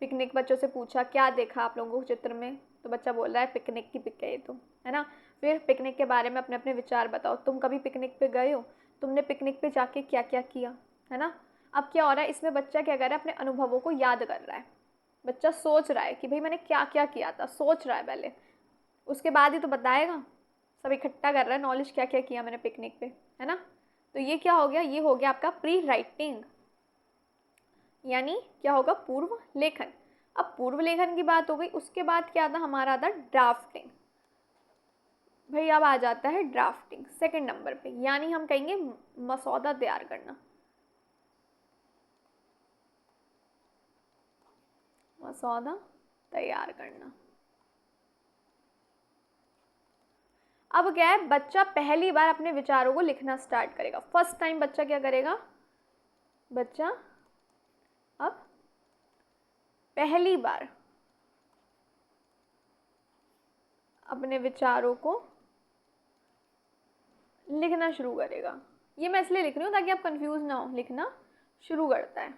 पिकनिक, बच्चों से पूछा क्या देखा आप लोगों को चित्र में, तो बच्चा बोल रहा है पिकनिक की पिक है ये तो, है ना। फिर पिकनिक के बारे में अपने अपने विचार बताओ, तुम कभी पिकनिक पे गए हो, तुमने पिकनिक पे जाके क्या क्या किया, है ना। अब क्या हो रहा है इसमें? बच्चा क्या कर रहा है? अपने अनुभवों को याद कर रहा है। बच्चा सोच रहा है कि भाई मैंने क्या क्या किया था, सोच रहा है पहले, उसके बाद ही तो बताएगा। सब इकट्ठा कर रहा है नॉलेज, क्या क्या किया मैंने पिकनिक पे, है ना। तो ये क्या हो गया, ये हो गया आपका प्री राइटिंग, यानी क्या होगा, पूर्व लेखन। अब पूर्व लेखन की बात हो गई, उसके बाद क्या था हमारा, था ड्राफ्टिंग। भाई अब आ जाता है ड्राफ्टिंग सेकंड नंबर पे, यानी हम कहेंगे मसौदा तैयार करना, मसौदा तैयार करना। अब क्या है, बच्चा पहली बार अपने विचारों को लिखना स्टार्ट करेगा। फर्स्ट टाइम बच्चा क्या करेगा, बच्चा अब पहली बार अपने विचारों को लिखना शुरू करेगा। ये मैं इसलिए लिख रही हूँ ताकि आप कंफ्यूज ना हो, लिखना शुरू करता है,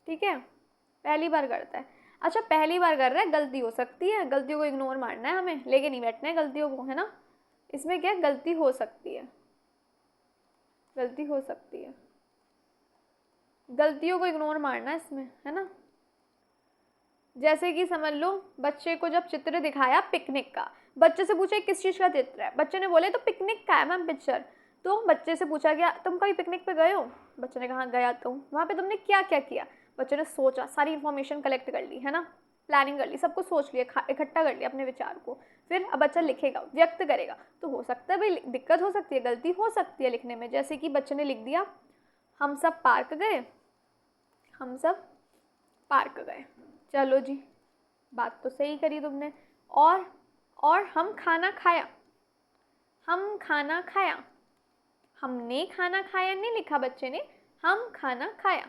ठीक है, पहली बार करता है। अच्छा पहली बार कर रहा है, गलती हो सकती है, गलतियों को इग्नोर मारना है हमें, लेके नहीं बैठना है गलतियों को, है ना। इसमें क्या गलती हो सकती है, गलती हो सकती है, गलतियों को इग्नोर मारना है इसमें, है ना। जैसे कि समझ लो बच्चे को जब चित्र दिखाया पिकनिक का, बच्चे से पूछा किस चीज़ का चित्र है, बच्चे ने बोले तो पिकनिक का है मैम पिक्चर। तो बच्चे से पूछा गया तुम कभी पिकनिक पे गए हो, बच्चे ने कहा गया तो, वहाँ पे तुमने क्या क्या किया, बच्चे ने सोचा, सारी इन्फॉर्मेशन कलेक्ट कर ली, है ना, प्लानिंग कर ली, सब कुछ सोच लिया, इकट्ठा कर लिया अपने विचार को। फिर अब बच्चा लिखेगा, व्यक्त करेगा। तो हो सकता है भाई दिक्कत हो सकती है, गलती हो सकती है लिखने में। जैसे कि बच्चे ने लिख दिया हम सब पार्क गए, हम सब पार्क गए, चलो जी बात तो सही करी तुमने। और हम खाना खाया, हम खाना खाया, हमने खाना खाया नहीं लिखा बच्चे ने, हम खाना खाया,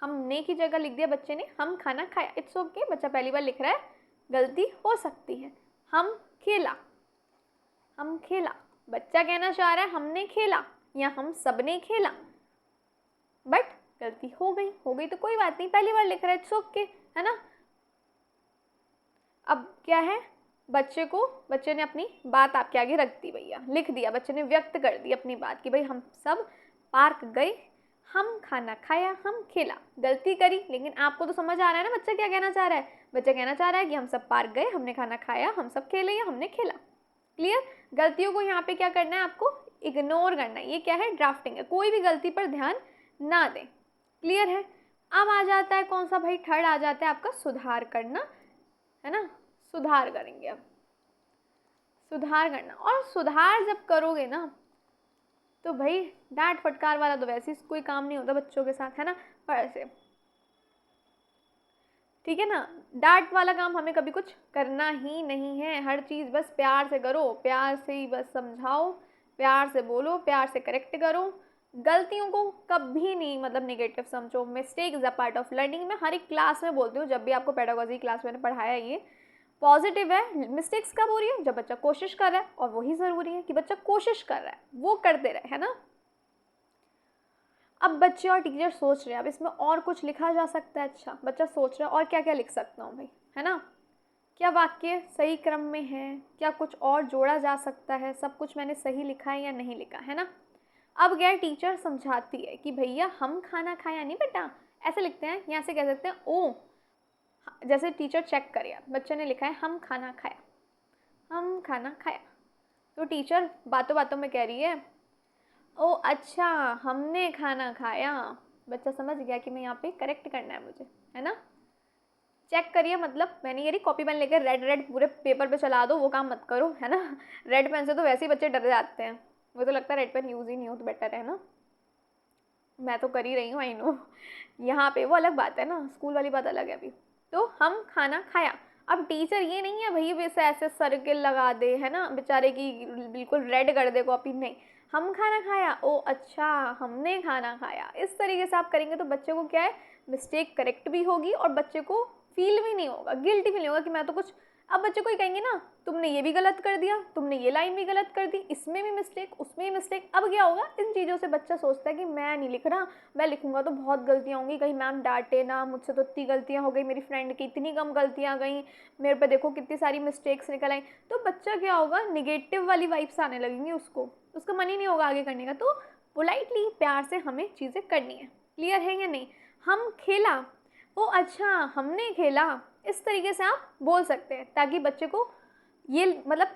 हमने की जगह लिख दिया बच्चे ने हम खाना खाया। इट्स ओके, बच्चा पहली बार लिख रहा है, गलती हो सकती है। हम खेला, हम खेला, बच्चा कहना चाह रहा है हमने खेला या हम सब ने खेला, बट गलती हो गई तो कोई बात नहीं, पहली बार लिख रहा है, इट्स ओके, है ना। अब क्या है, बच्चे ने अपनी बात आपके आगे रख दी भैया, लिख दिया, बच्चे ने व्यक्त कर दी अपनी बात कि भाई हम सब पार्क गए, हम खाना खाया, हम खेला। गलती करी, लेकिन आपको तो समझ आ रहा है ना बच्चा क्या कहना चाह रहा है। बच्चा कहना चाह रहा है कि हम सब पार्क गए, हमने खाना खाया, हम सब खेले या हमने खेला। क्लियर। गलतियों को यहाँ पे क्या करना है, आपको इग्नोर करना है। ये क्या है, ड्राफ्टिंग है, कोई भी गलती पर ध्यान ना दें। क्लियर है। अब आ जाता है कौन सा भाई, थर्ड आ जाता है आपका सुधार करना, है ना। सुधार करेंगे अब, सुधार करना। और सुधार जब करोगे ना तो भाई डांट फटकार वाला तो वैसे ही कोई काम नहीं होता बच्चों के साथ, है ना। पर ऐसे ठीक है ना, डांट वाला काम हमें कभी कुछ करना ही नहीं है। हर चीज़ बस प्यार से करो, प्यार से ही बस समझाओ, प्यार से बोलो, प्यार से करेक्ट करो। गलतियों को कभी नहीं मतलब नेगेटिव समझो। Mistake is a part of learning. मैं हर एक क्लास में बोलती हूँ, जब भी आपको पेडागोजी क्लास मैंने पढ़ाया, ये पॉजिटिव है। मिस्टेक्स कब हो रही है, जब बच्चा कोशिश कर रहा है, और वही ज़रूरी है कि बच्चा कोशिश कर रहा है, वो करते रहे, है ना। अब बच्चे और टीचर सोच रहे हैं अब इसमें और कुछ लिखा जा सकता है। अच्छा बच्चा सोच रहा है और क्या क्या लिख सकता हूँ भाई, है ना। क्या वाक्य सही क्रम में है, क्या कुछ और जोड़ा जा सकता है, सब कुछ मैंने सही लिखा है या नहीं लिखा, है ना। अब गया टीचर समझाती है कि भैया हम खाना खाया नहीं बेटा, ऐसे लिखते हैं, यहाँ से कह सकते हैं ओ, जैसे टीचर चेक करे, बच्चे ने लिखा है हम खाना खाया, हम खाना खाया, तो टीचर बातों बातों में कह रही है ओ अच्छा हमने खाना खाया। बच्चा समझ गया कि मैं यहाँ पे करेक्ट करना है मुझे, है ना। चेक करिए, मतलब मैंने ये कॉपी पेन लेकर रेड रेड पूरे पेपर पे चला दो, वो काम मत करो, है ना। रेड पेन से तो वैसे ही बच्चे डर जाते हैं, मुझे तो लगता है रेड पेन यूज़ ही नहीं हो तो बेटर है ना। मैं तो कर ही रही हूँ, आई नो। यहाँ पे वो अलग बात है ना, स्कूल वाली बात अलग है अभी। तो हम खाना खाया। अब टीचर ये नहीं है भाई वैसे ऐसे सर्किल लगा दे, है ना, बेचारे की बिल्कुल रेड कर दे कॉपी, नहीं। हम खाना खाया, ओ अच्छा हमने खाना खाया, इस तरीके से आप करेंगे तो बच्चे को क्या है, मिस्टेक करेक्ट भी होगी और बच्चे को फील भी नहीं होगा, गिल्टी फील नहीं होगा कि मैं तो कुछ। अब बच्चे को ही कहेंगे ना तुमने ये भी गलत कर दिया, तुमने ये लाइन भी गलत कर दी, इसमें भी मिस्टेक, उसमें भी मिस्टेक। अब क्या होगा, इन चीज़ों से बच्चा सोचता है कि मैं नहीं लिख रहा, मैं लिखूंगा तो बहुत गलतियाँ होंगी, कहीं मैम डांटे ना, मुझसे तो इतनी गलतियाँ हो गई, मेरी फ्रेंड की इतनी कम गलतियाँ गई, मेरे पे देखो कितनी सारी मिस्टेक्स निकल आई। तो बच्चा क्या होगा, निगेटिव वाली वाइब्स आने लगेंगी उसको, उसका मन ही नहीं होगा आगे करने का। तो पोलाइटली प्यार से हमें चीज़ें करनी है। क्लियर है या नहीं। हम खेला, ओ अच्छा हमने खेला, इस तरीके से आप बोल सकते हैं ताकि बच्चे को ये मतलब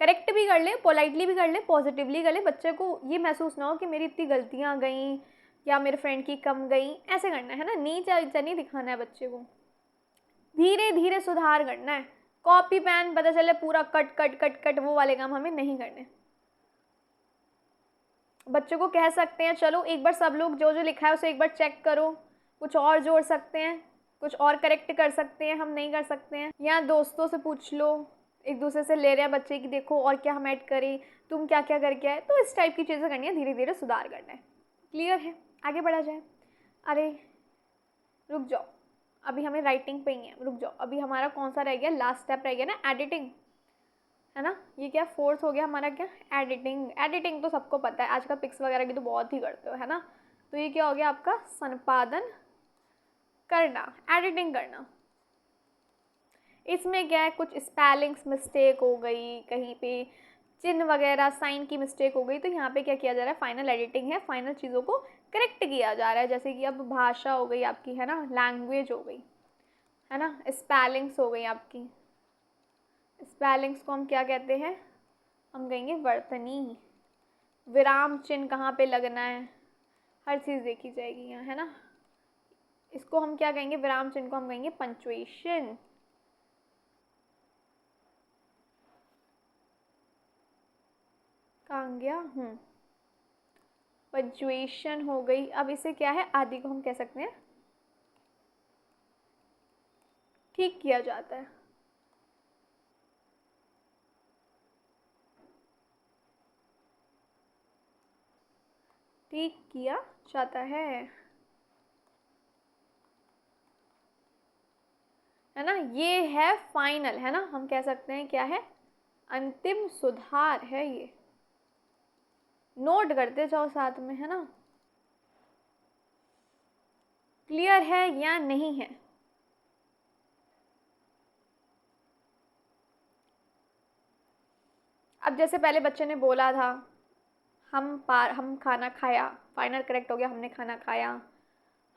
करेक्ट भी कर ले, पोलाइटली भी कर ले, पॉजिटिवली कर ले, बच्चे को ये महसूस ना हो कि मेरी इतनी गलतियाँ गई या मेरे फ्रेंड की कम गई, ऐसे करना है ना, नीचा नहीं दिखाना है बच्चे को, धीरे धीरे सुधार करना है। कॉपी पेन पता चले पूरा कट कट कट कट, वो वाले काम हमें नहीं करने। बच्चों को कह सकते हैं चलो एक बार सब लोग जो जो लिखा है उसे एक बार चेक करो, कुछ और जोड़ सकते हैं, कुछ और करेक्ट कर सकते हैं, हम नहीं कर सकते हैं, या दोस्तों से पूछ लो, एक दूसरे से ले रहे हैं बच्चे की, देखो और क्या हम ऐड करें, तुम क्या क्या करके आए, तो इस टाइप की चीज़ें करनी है, धीरे धीरे सुधार करना है। क्लियर है, आगे बढ़ा जाए। अरे रुक जाओ, अभी हमें राइटिंग पे ही है, रुक जाओ, अभी हमारा कौन सा रह गया, लास्ट स्टेप रह गया ना, एडिटिंग, है ना। ये क्या फोर्थ हो गया हमारा, क्या, एडिटिंग। एडिटिंग तो सबको पता है, आजकल पिक्स वगैरह की तो बहुत ही करते हो, है ना। तो ये क्या हो गया आपका, संपादन करना, एडिटिंग करना। इसमें क्या है, कुछ स्पेलिंग्स मिस्टेक हो गई, कहीं पे चिन्ह वगैरह साइन की मिस्टेक हो गई, तो यहाँ पे क्या किया जा रहा है, फाइनल एडिटिंग है, फाइनल चीज़ों को करेक्ट किया जा रहा है। जैसे कि अब भाषा हो गई आपकी, है ना, लैंग्वेज हो गई, है ना, स्पेलिंग्स हो गई आपकी। स्पेलिंग्स को हम क्या कहते हैं, हम कहेंगे वर्तनी। विराम चिन्ह कहाँ पे लगना है, हर चीज़ देखी जाएगी यहाँ, है ना। इसको हम क्या कहेंगे, विराम चिन्ह को हम कहेंगे पंक्चुएशन। कहाँ गया, पंक्चुएशन हो गई। अब इसे क्या है, आदि को हम कह सकते हैं ठीक किया जाता है। ठीक किया जाता है ना। ये है फाइनल, है ना, हम कह सकते हैं क्या है, अंतिम सुधार है ये। नोट करते जाओ साथ में, है ना। क्लियर है या नहीं है। अब जैसे पहले बच्चे ने बोला था, हम खाना खाया, फाइनल करेक्ट हो गया, हमने खाना खाया।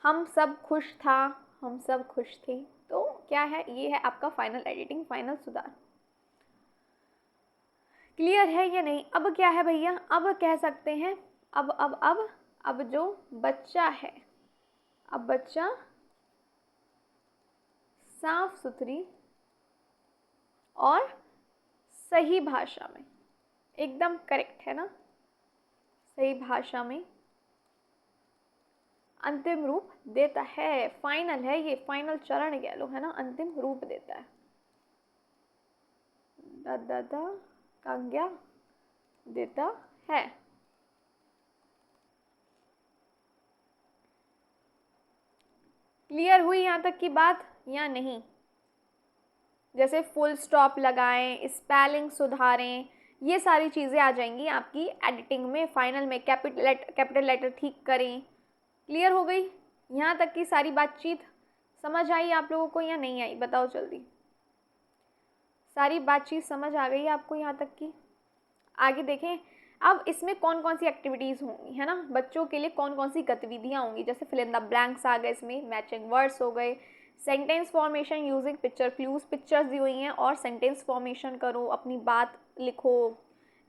हम सब खुश था, हम सब खुश थे। तो क्या है, ये है आपका फाइनल एडिटिंग, फाइनल सुधार। क्लियर है या नहीं। अब क्या है भैया, अब कह सकते हैं, अब जो बच्चा है, अब बच्चा साफ सुथरी और सही भाषा में, एकदम करेक्ट, है ना, सही भाषा में अंतिम रूप देता है। फाइनल है ये, फाइनल चरण कह लो, है ना, अंतिम रूप देता है। दादा कांग्या देता है। क्लियर हुई यहाँ तक की बात या नहीं। जैसे फुल स्टॉप लगाएं, स्पेलिंग सुधारें, ये सारी चीज़ें आ जाएंगी आपकी एडिटिंग में। फाइनल में कैपिटल लेटर ठीक करें। क्लियर हो गई यहाँ तक की सारी बातचीत, समझ आई आप लोगों को या नहीं आई, बताओ जल्दी। सारी बातचीत समझ आ गई आपको यहाँ तक की। आगे देखें, अब इसमें कौन कौन सी एक्टिविटीज़ होंगी, है ना, बच्चों के लिए कौन कौन सी गतिविधियाँ होंगी। जैसे फिल इन द ब्लैंक्स आ गए, इसमें मैचिंग वर्ड्स हो गए, sentence formation using picture clues, pictures दी हुई हैं और सेंटेंस फॉर्मेशन करो, अपनी बात लिखो,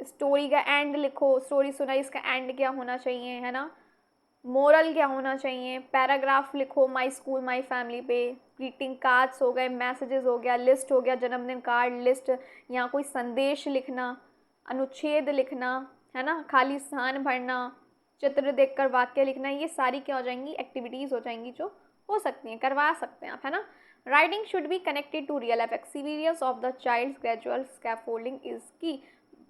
स्टोरी का एंड लिखो, स्टोरी सुनाई, इसका एंड क्या होना चाहिए, है ना, मोरल क्या होना चाहिए, पैराग्राफ लिखो माई स्कूल माई फैमिली पे, ग्रीटिंग कार्ड्स हो गए, मैसेजेस हो गया, लिस्ट हो गया, जन्मदिन कार्ड लिस्ट, यहाँ कोई संदेश लिखना, अनुच्छेद लिखना, है ना, खाली स्थान भरना, चित्र देखकर वाक्य लिखना, ये सारी क्या हो जाएंगी, एक्टिविटीज़ हो जाएंगी जो हो सकती हैं, करवा सकते हैं आप, है ना। Writing should be connected to real life experience of the child's, gradual scaffolding is key.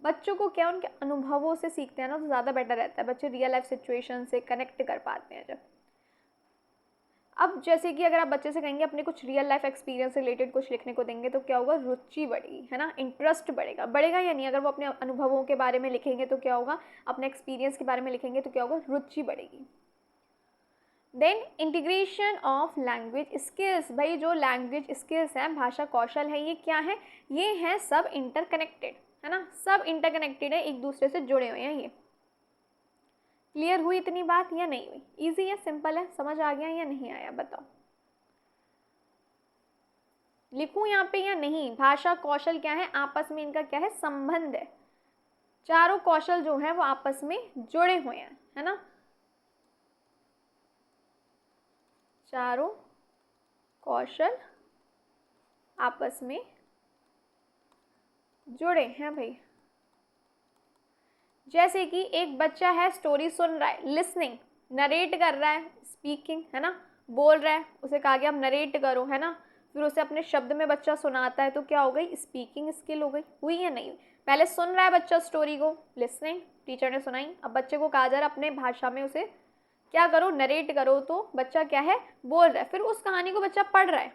बच्चों को क्या, उनके अनुभवों से सीखते हैं ना, तो ज़्यादा बेटर रहता है, बच्चे रियल लाइफ सिचुएशन से कनेक्ट कर पाते हैं जब। अब जैसे कि अगर आप बच्चे से कहेंगे अपने कुछ रियल लाइफ एक्सपीरियंस से रिलेटेड कुछ लिखने को देंगे, तो क्या होगा, रुचि बढ़ेगी, है ना, इंटरेस्ट बढ़ेगा, बढ़ेगा या नहीं। अगर वो अपने अनुभवों के बारे में लिखेंगे तो क्या होगा, अपने एक्सपीरियंस के बारे में लिखेंगे तो क्या होगा, रुचि बढ़ेगी। Then integration of language skills, भाई जो लैंग्वेज स्किल्स हैं, भाषा कौशल है, ये क्या है, ये हैं सब इंटरकनेक्टेड, है ना, सब इंटरकनेक्टेड है, एक दूसरे से जुड़े हुए हैं ये। क्लियर हुई इतनी बात या नहीं हुई। इजी है, सिंपल है, समझ आ गया या नहीं आया, बताओ। लिखूं यहाँ पे या नहीं? भाषा कौशल क्या है? आपस में इनका क्या है? संबंध है। चारों कौशल जो है वो आपस में जुड़े हुए हैं, है ना? चारों कौशल आपस में जुड़े हैं भाई। जैसे कि एक बच्चा है, स्टोरी सुन रहा है, लिसनिंग, नरेट कर रहा है, स्पीकिंग, है ना, बोल रहा है, उसे कहा गया अब नरेट करो, है ना, फिर उसे अपने शब्द में बच्चा सुनाता है, तो क्या हो गई? स्पीकिंग स्किल हो गई। हुई या नहीं? पहले सुन रहा है बच्चा स्टोरी को, लिसनिंग, टीचर ने सुनाई, अब बच्चे को कहा जा रहा है अपने भाषा में उसे क्या करो? नरेट करो, तो बच्चा क्या है? बोल रहा है। फिर उस कहानी को बच्चा पढ़ रहा है,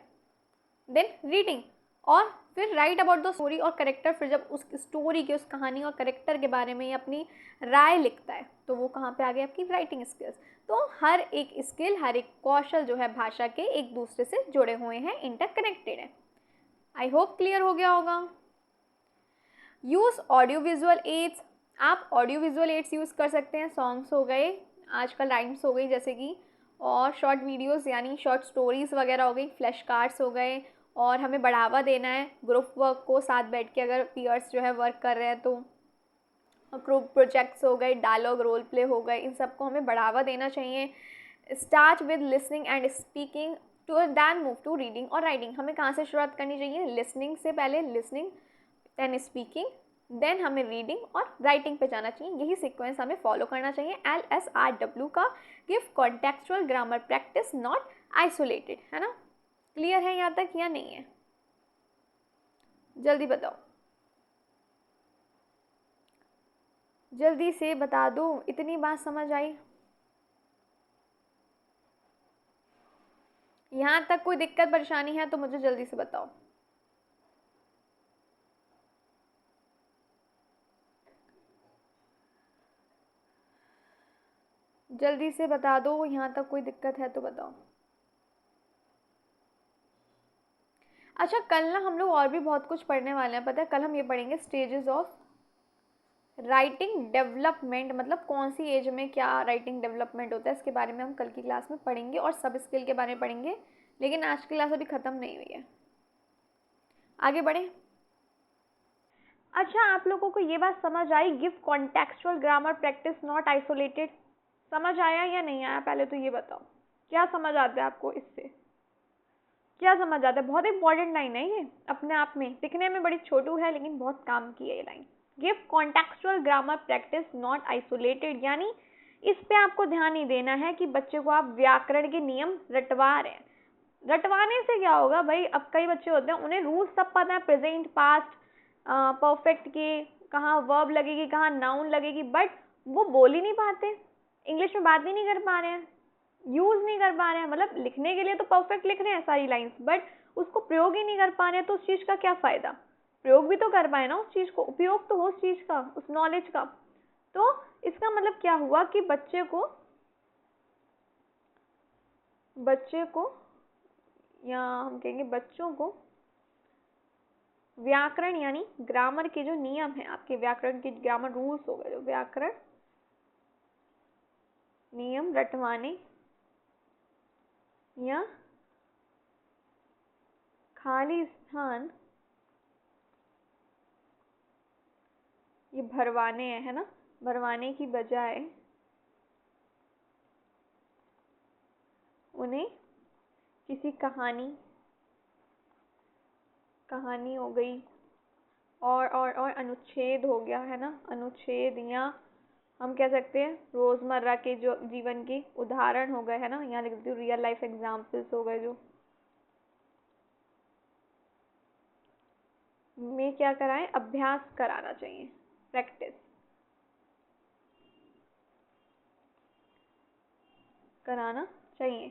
देन रीडिंग, और फिर राइट अबाउट द स्टोरी और करेक्टर। फिर जब उस स्टोरी के, उस कहानी और करेक्टर के बारे में अपनी राय लिखता है, तो वो कहाँ पे आ गई? आपकी राइटिंग स्किल्स। तो हर एक स्किल, हर एक कौशल जो है भाषा के, एक दूसरे से जुड़े हुए हैं, इंटरकनेक्टेड है। आई होप क्लियर हो गया होगा। Use audio visual aids. आप ऑडियो विजुअल एड्स यूज़ कर सकते हैं। सॉन्ग्स हो गए, आजकल राइम्स हो गई जैसे कि, और शॉर्ट वीडियोस यानी शॉर्ट स्टोरीज़ वगैरह हो गई, फ्लैश कार्ड्स हो गए, और हमें बढ़ावा देना है ग्रुप वर्क को, साथ बैठ के अगर पीयर्स जो है वर्क कर रहे हैं तो, ग्रुप प्रोजेक्ट्स हो गए, डायलॉग रोल प्ले हो गए, इन सबको हमें बढ़ावा देना चाहिए। Start with listening and speaking to then move to reading और राइटिंग। हमें कहाँ से शुरुआत करनी चाहिए? लिसनिंग से पहले, लिसनिंग देन स्पीकिंग, देन हमें रीडिंग और राइटिंग पे जाना चाहिए। यही सीक्वेंस हमें फॉलो करना चाहिए। LSRW का give contextual grammar practice not isolated, है ना? क्लियर है यहाँ तक या नहीं है? जल्दी बताओ, जल्दी से बता दो। इतनी बात समझ आई? यहाँ तक कोई दिक्कत परेशानी है तो मुझे जल्दी से बताओ। जल्दी से बता दो, यहाँ तक कोई दिक्कत है तो बताओ। अच्छा, कल ना हम लोग और भी बहुत कुछ पढ़ने वाले हैं, पता है? कल हम ये पढ़ेंगे स्टेजेस ऑफ राइटिंग डेवलपमेंट, मतलब कौन सी एज में क्या राइटिंग डेवलपमेंट होता है, इसके बारे में हम कल की क्लास में पढ़ेंगे, और सब स्किल के बारे में पढ़ेंगे। लेकिन आज की क्लास अभी ख़त्म नहीं हुई है, आगे बढ़ें। अच्छा, आप लोगों को ये बात समझ आई? Give contextual grammar practice not isolated. समझ आया या नहीं आया? पहले तो ये बताओ, क्या समझ आता है आपको इससे? क्या समझ आता है? बहुत इंपॉर्टेंट लाइन है ये, अपने आप में दिखने में बड़ी छोटू है लेकिन बहुत काम की है ये लाइन। Give contextual grammar practice not isolated, यानी इस पे आपको ध्यान नहीं देना है कि बच्चे को आप व्याकरण के नियम रटवा रहे हैं। रटवाने से क्या होगा भाई? अब कई बच्चे होते हैं, उन्हें रूल्स सब पता है, प्रेजेंट, पास्ट, परफेक्ट के, कहाँ वर्ब लगेगी, कहाँ नाउन लगेगी, बट वो बोल ही नहीं पाते, इंग्लिश में बात ही नहीं कर पा रहे हैं, यूज़ नहीं कर पा रहे हैं। मतलब लिखने के लिए तो परफेक्ट लिख रहे हैं सारी लाइंस, बट उसको प्रयोग ही नहीं कर पा रहे हैं, तो उस चीज़ का क्या फ़ायदा? प्रयोग भी तो कर पाए ना उस चीज़ को, उपयोग तो हो उस चीज़ का, उस नॉलेज का। तो इसका मतलब क्या हुआ कि बच्चे को या हम कहेंगे बच्चों को व्याकरण यानी ग्रामर के जो नियम है, आपके व्याकरण के ग्रामर रूल्स हो गए, जो व्याकरण नियम रटवाने या खाली स्थान ये भरवाने हैं, है ना? भरवाने की बजाय उन्हें किसी कहानी हो गई, और अनुच्छेद हो गया, है ना? अनुच्छेद, या हम कह सकते हैं रोज़मर्रा के जो जीवन के उदाहरण हो गए, है ना? यहाँ लिख देती हूँ रियल लाइफ एग्जाम्पल्स हो गए, जो में क्या कराएं? अभ्यास कराना चाहिए, प्रैक्टिस कराना चाहिए,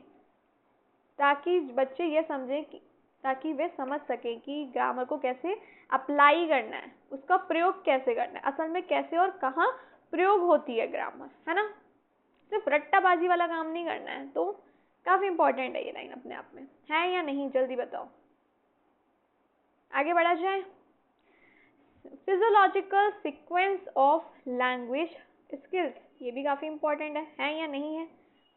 ताकि बच्चे ये समझें कि, ताकि वे समझ सकें कि ग्रामर को कैसे अप्लाई करना है, उसका प्रयोग कैसे करना है, असल में कैसे और कहाँ प्रयोग होती है ग्रामर, है ना? सिर्फ रट्टाबाजी वाला काम नहीं करना है। तो काफ़ी इंपॉर्टेंट है ये लाइन अपने आप में, है या नहीं? जल्दी बताओ, आगे बढ़ा जाए। Physiological sequence of language skills, ये भी काफ़ी इंपॉर्टेंट है या नहीं है?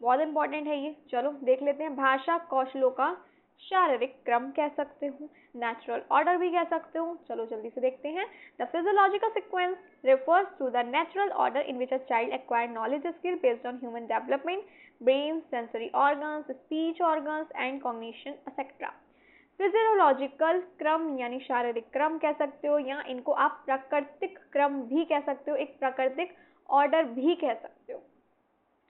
बहुत इंपॉर्टेंट है ये। चलो देख लेते हैं, भाषा कौशलों का शारीरिक क्रम कह सकते हो, नेचुरल ऑर्डर भी कह सकते हो। चलो जल्दी से देखते हैं। The physiological sequence refers to the natural order in which a child acquires knowledge skill based on human development, brain, sensory organs, speech organs and cognition etc. Physiological क्रम यानी शारीरिक क्रम कह सकते हो, या इनको आप प्राकृतिक क्रम भी कह सकते हो, एक प्राकृतिक ऑर्डर भी कह सकते हो,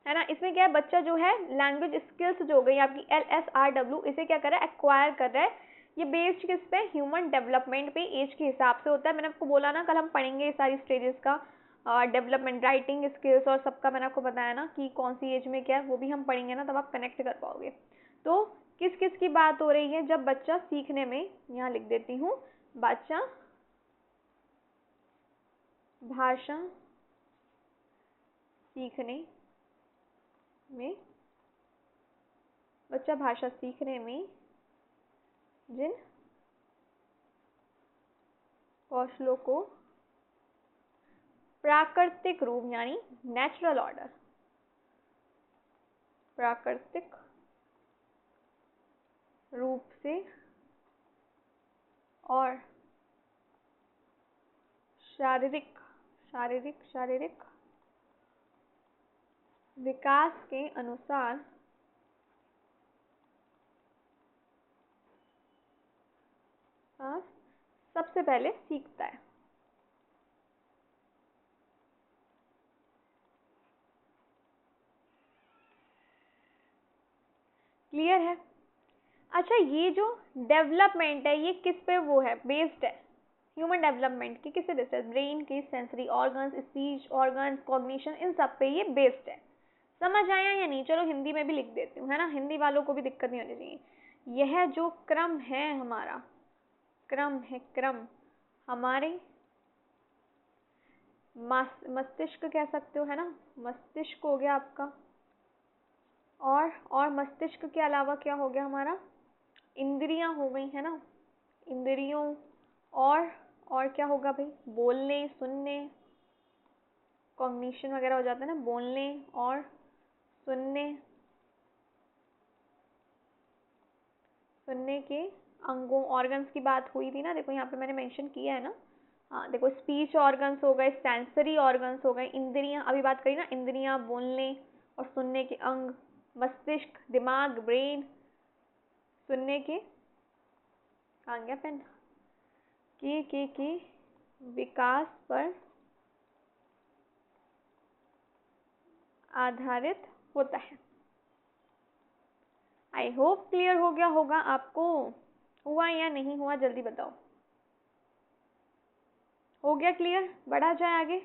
है ना। इसमें क्या है, बच्चा जो है लैंग्वेज स्किल्स जो हो गई आपकी LSRW, इसे क्या कर रहा है, एक्वायर कर रहा है। ये बेस्ड किस पे, ह्यूमन डेवलपमेंट पे, एज के हिसाब से होता है। मैंने आपको बोला ना, कल हम पढ़ेंगे ये सारी स्टेजेस का डेवलपमेंट, राइटिंग स्किल्स और सबका मैंने आपको बताया ना कि कौन सी एज में क्या है, वो भी हम पढ़ेंगे ना, तब आप कनेक्ट कर पाओगे। तो किस किस की बात हो रही है, जब बच्चा सीखने में, यहाँ लिख देती हूँ, बच्चा भाषा सीखने में, बच्चा भाषा सीखने में जिन कौशलों को प्राकृतिक रूप यानी नेचुरल ऑर्डर, प्राकृतिक रूप से और शारीरिक शारीरिक शारीरिक विकास के अनुसार सबसे पहले सीखता है। क्लियर है। अच्छा, ये जो डेवलपमेंट है ये किस पे वो है, बेस्ड है, ह्यूमन डेवलपमेंट की किससे बेस्ड है, ब्रेन की, sensory organs, speech organs, cognition, इन सब पे ये बेस्ड है। समझ आया या नहीं? चलो हिंदी में भी लिख देती हूँ, है ना, हिंदी वालों को भी दिक्कत नहीं होनी चाहिए। यह जो क्रम है हमारा, क्रम है, क्रम हमारे मस्तिष्क कह सकते हो, है ना, मस्तिष्क हो गया आपका, और मस्तिष्क के अलावा क्या हो गया हमारा, इंद्रियां हो गई, है ना, इंद्रियों, और क्या होगा भाई, बोलने, सुनने, कॉग्निशन वगैरह हो जाता है ना, बोलने और सुनने, सुनने के अंगों, ऑर्गन्स की बात हुई थी ना, देखो यहाँ पे मैंने मेंशन किया है ना। हाँ देखो, स्पीच ऑर्गन्स हो गए, सेंसरी ऑर्गन्स हो गए, इंद्रियां अभी बात करी ना, इंद्रियां, बोलने और सुनने के अंग, मस्तिष्क, दिमाग, ब्रेन, सुनने के, कहाँ गया पेन, के विकास पर आधारित होता है। आई होप क्लियर हो गया होगा आपको, हुआ या नहीं हुआ जल्दी बताओ। हो गया क्लियर? बढ़ा जाए आगे।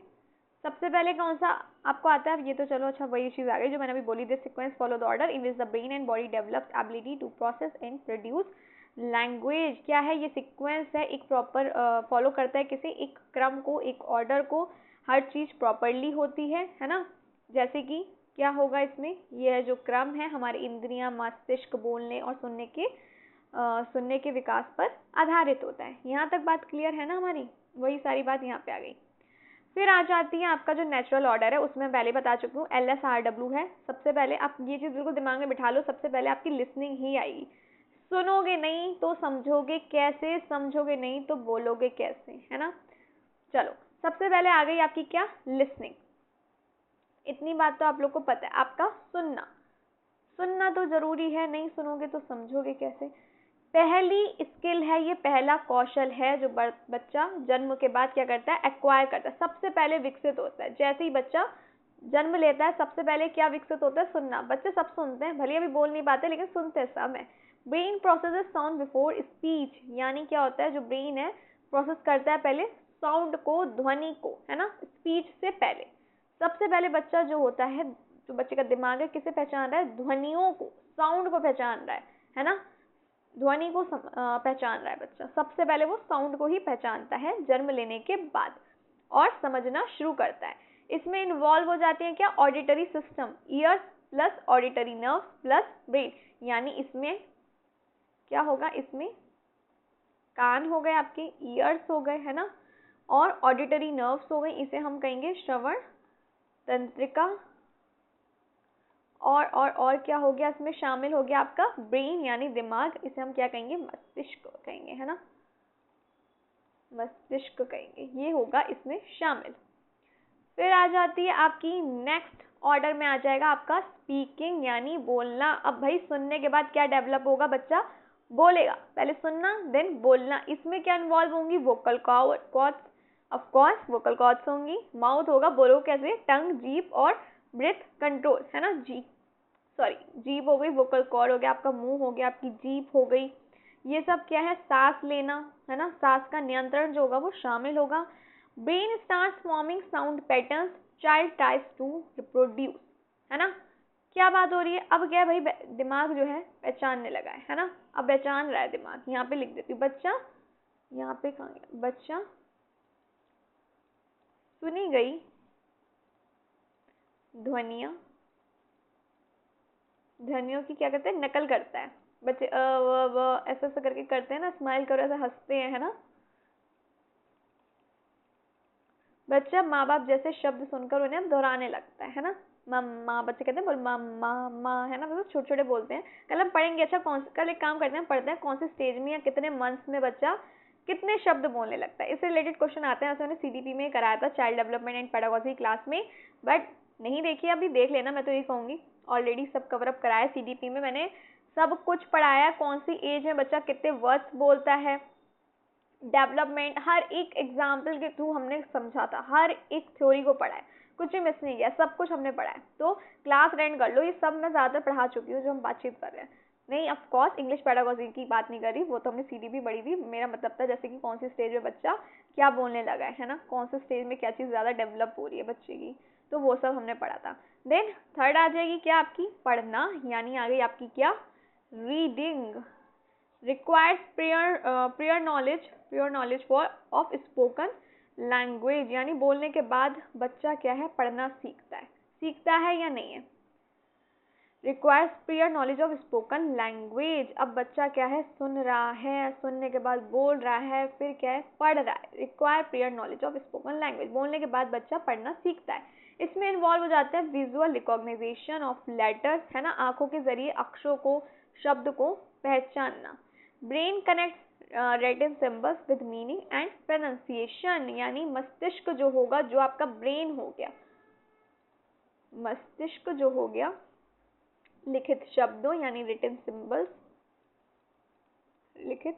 सबसे पहले कौन सा आपको आता है, ये तो चलो अच्छा वही चीज़ आ गई जो मैंने अभी बोली थी, sequence follow the order in which the brain and body develops ability to process and produce language. क्या है ये सीक्वेंस है, एक प्रॉपर फॉलो करता है किसी एक क्रम को, एक ऑर्डर को, हर चीज़ प्रॉपरली होती है ना। जैसे कि क्या होगा इसमें, यह जो क्रम है हमारे इंद्रियां, मस्तिष्क, बोलने और सुनने के विकास पर आधारित होता है। यहाँ तक बात क्लियर है ना हमारी, वही सारी बात यहाँ पे आ गई। फिर आ जाती है आपका जो नेचुरल ऑर्डर है, उसमें पहले बता चुकी हूँ, LSRW है। सबसे पहले आप ये चीज़ बिल्कुल दिमाग में बिठा लो, सबसे पहले आपकी लिसनिंग ही आएगी। सुनोगे नहीं तो समझोगे कैसे, समझोगे नहीं तो बोलोगे कैसे, है ना। चलो सबसे पहले आ गई आपकी क्या, लिसनिंग। इतनी बात तो आप लोग को पता है, आपका सुनना, सुनना तो जरूरी है, नहीं सुनोगे तो समझोगे कैसे। पहली स्किल है, ये पहला कौशल है जो बच्चा जन्म के बाद क्या करता है, एक्वायर करता है, सबसे पहले विकसित होता है। जैसे ही बच्चा जन्म लेता है सबसे पहले क्या विकसित होता है, सुनना। बच्चे सब सुनते हैं, भले अभी बोल नहीं पाते लेकिन सुनते सब है। Brain processes sound before speech, यानी क्या होता है, जो ब्रेन है प्रोसेस करता है पहले साउंड को, ध्वनि को, है ना, स्पीच से पहले। सबसे पहले बच्चा जो होता है, जो बच्चे का दिमाग है, किसे पहचान रहा है, ध्वनियों को, साउंड को पहचान रहा है ना, ध्वनि को पहचान रहा है बच्चा। सबसे पहले वो साउंड को ही पहचानता है जन्म लेने के बाद, और समझना शुरू करता है। इसमें इन्वॉल्व हो जाती है क्या, auditory system, years plus auditory nerves plus brain, यानी इसमें क्या होगा, इसमें कान हो गए आपके, ईयर्स हो गए, है ना, और ऑडिटरी नर्व्स हो गई, इसे हम कहेंगे श्रवण तंत्रिका और क्या हो गया इसमें शामिल हो गया आपका ब्रेन यानी दिमाग, इसे हम क्या कहेंगे, मस्तिष्क कहेंगे, है ना, मस्तिष्क कहेंगे, ये होगा इसमें शामिल। फिर आ जाती है आपकी नेक्स्ट ऑर्डर में आ जाएगा आपका स्पीकिंग यानी बोलना। अब भाई सुनने के बाद क्या डेवलप होगा, बच्चा बोलेगा, पहले सुनना देन बोलना। इसमें क्या इन्वॉल्व होंगी, vocal cords, of course vocal cords होंगी, माउथ होगा, बोलो कैसे, टंग, जीभ और ब्रेथ कंट्रोल, है ना, जीभ हो गई, वोकल कॉर्ड हो गया आपका, मुंह हो गया, आपकी जीभ हो गई, ये सब क्या है, सांस लेना, है ना, सांस का नियंत्रण जो होगा वो शामिल होगा। Brain starts forming sound patterns, child tries to reproduce, है ना, क्या बात हो रही है, अब क्या है भाई, दिमाग जो है पहचानने लगा है ना, अब पहचान रहा है दिमाग, यहाँ पे लिख देती हूँ, बच्चा, यहाँ पे कहाँ गया, बच्चा सुनी गई ध्वनियों की क्या करते हैं, नकल करता है, बच्चे ऐसा ऐसा करके करते हैं ना, स्माइल करो, ऐसा हंसते हैं, है ना, बच्चा माँ बाप जैसे शब्द सुनकर उन्हें दोहराने लगता है ना, मम्मा, बच्चे कहते हैं बोल मम्मा माँ, है ना, मतलब छोटे छोटे बोलते हैं। कल हम पढ़ेंगे, अच्छा कल एक काम करते हैं, पढ़ते हैं कौन से स्टेज में या कितने मंथ्स में बच्चा कितने शब्द बोलने लगता है, इससे रिलेटेड क्वेश्चन आते हैं, ऐसे मैंने CDP में कराया था, child development and pedagogy class में, बट नहीं देखिए अभी, देख लेना, मैं तो यही कहूँगी, ऑलरेडी सब कवर अप कराया CDP में, मैंने सब कुछ पढ़ाया, कौन सी एज में बच्चा कितने वर्ड्स बोलता है, डेवलपमेंट, हर एक एग्जाम्पल के थ्रू हमने समझा था, हर एक थ्योरी को पढ़ा है, कुछ भी मिस नहीं किया, सब कुछ हमने पढ़ा है, तो क्लास अटेंड कर लो, ये सब मैं ज़्यादातर पढ़ा चुकी हूँ जो हम बातचीत कर रहे हैं। नहीं ऑफ कोर्स इंग्लिश पेडागोजी की बात नहीं कर रही, वो तो हमने CDP पढ़ी थी, मेरा मतलब था जैसे कि कौन सी स्टेज में बच्चा क्या बोलने लगा है ना, कौन से स्टेज में क्या चीज़ ज़्यादा डेवलप हो रही है बच्चे की, तो वो सब हमने पढ़ा था। देन थर्ड आ जाएगी क्या आपकी, पढ़ना, यानी आ गई आपकी क्या, reading, requires prior knowledge for of spoken language, यानी बोलने के बाद बच्चा क्या है, पढ़ना सीखता है या नहीं है, requires prior knowledge of spoken language, अब बच्चा क्या है, सुन रहा है, सुनने के बाद बोल रहा है, फिर क्या है, पढ़ रहा है, require prior knowledge of spoken language, बोलने के बाद बच्चा पढ़ना सीखता है। इसमें इन्वॉल्व हो जाता है विजुअल रिकॉग्निजेशन ऑफ लेटर्स, है ना, आंखों के जरिए अक्षरों को, शब्द को पहचानना, brain connect written symbols with meaning and pronunciation, यानी मस्तिष्क जो होगा, जो आपका ब्रेन हो गया, मस्तिष्क जो हो गया लिखित शब्दों यानी रिटन सिंबल्स, लिखित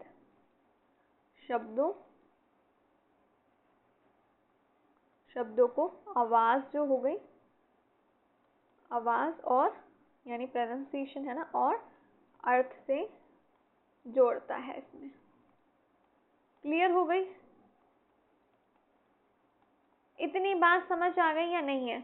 शब्दों को आवाज जो हो गई, आवाज और यानी प्रोनाउंसिएशन, है ना, और अर्थ से जोड़ता है, इसमें क्लियर हो गई, इतनी बात समझ आ गई या नहीं है।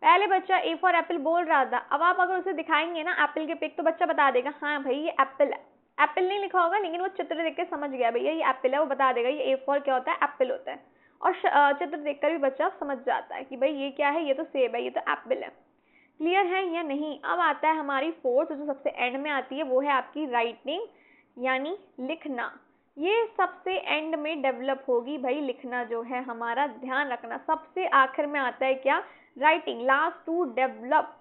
पहले बच्चा ए फॉर एप्पल बोल रहा था, अब आप अगर उसे दिखाएंगे ना एप्पल के पिक, तो बच्चा बता देगा हाँ भाई ये एप्पल है, एप्पल नहीं लिखा होगा लेकिन वो चित्र देख के समझ गया भैया ये एप्पल है, वो बता देगा ये ए फॉर क्या होता है, एप्पल होता है, और चित्र देखकर भी बच्चा समझ जाता है कि भाई ये क्या है, ये तो सेब है, ये तो एप्पल है, क्लियर है या नहीं। अब आता है हमारी फोर्थ, जो सबसे एंड में आती है, वो है आपकी राइटिंग यानी लिखना, ये सबसे एंड में डेवलप होगी भाई, लिखना जो है हमारा, ध्यान रखना, सबसे आखिर में आता है क्या, writing, last to develop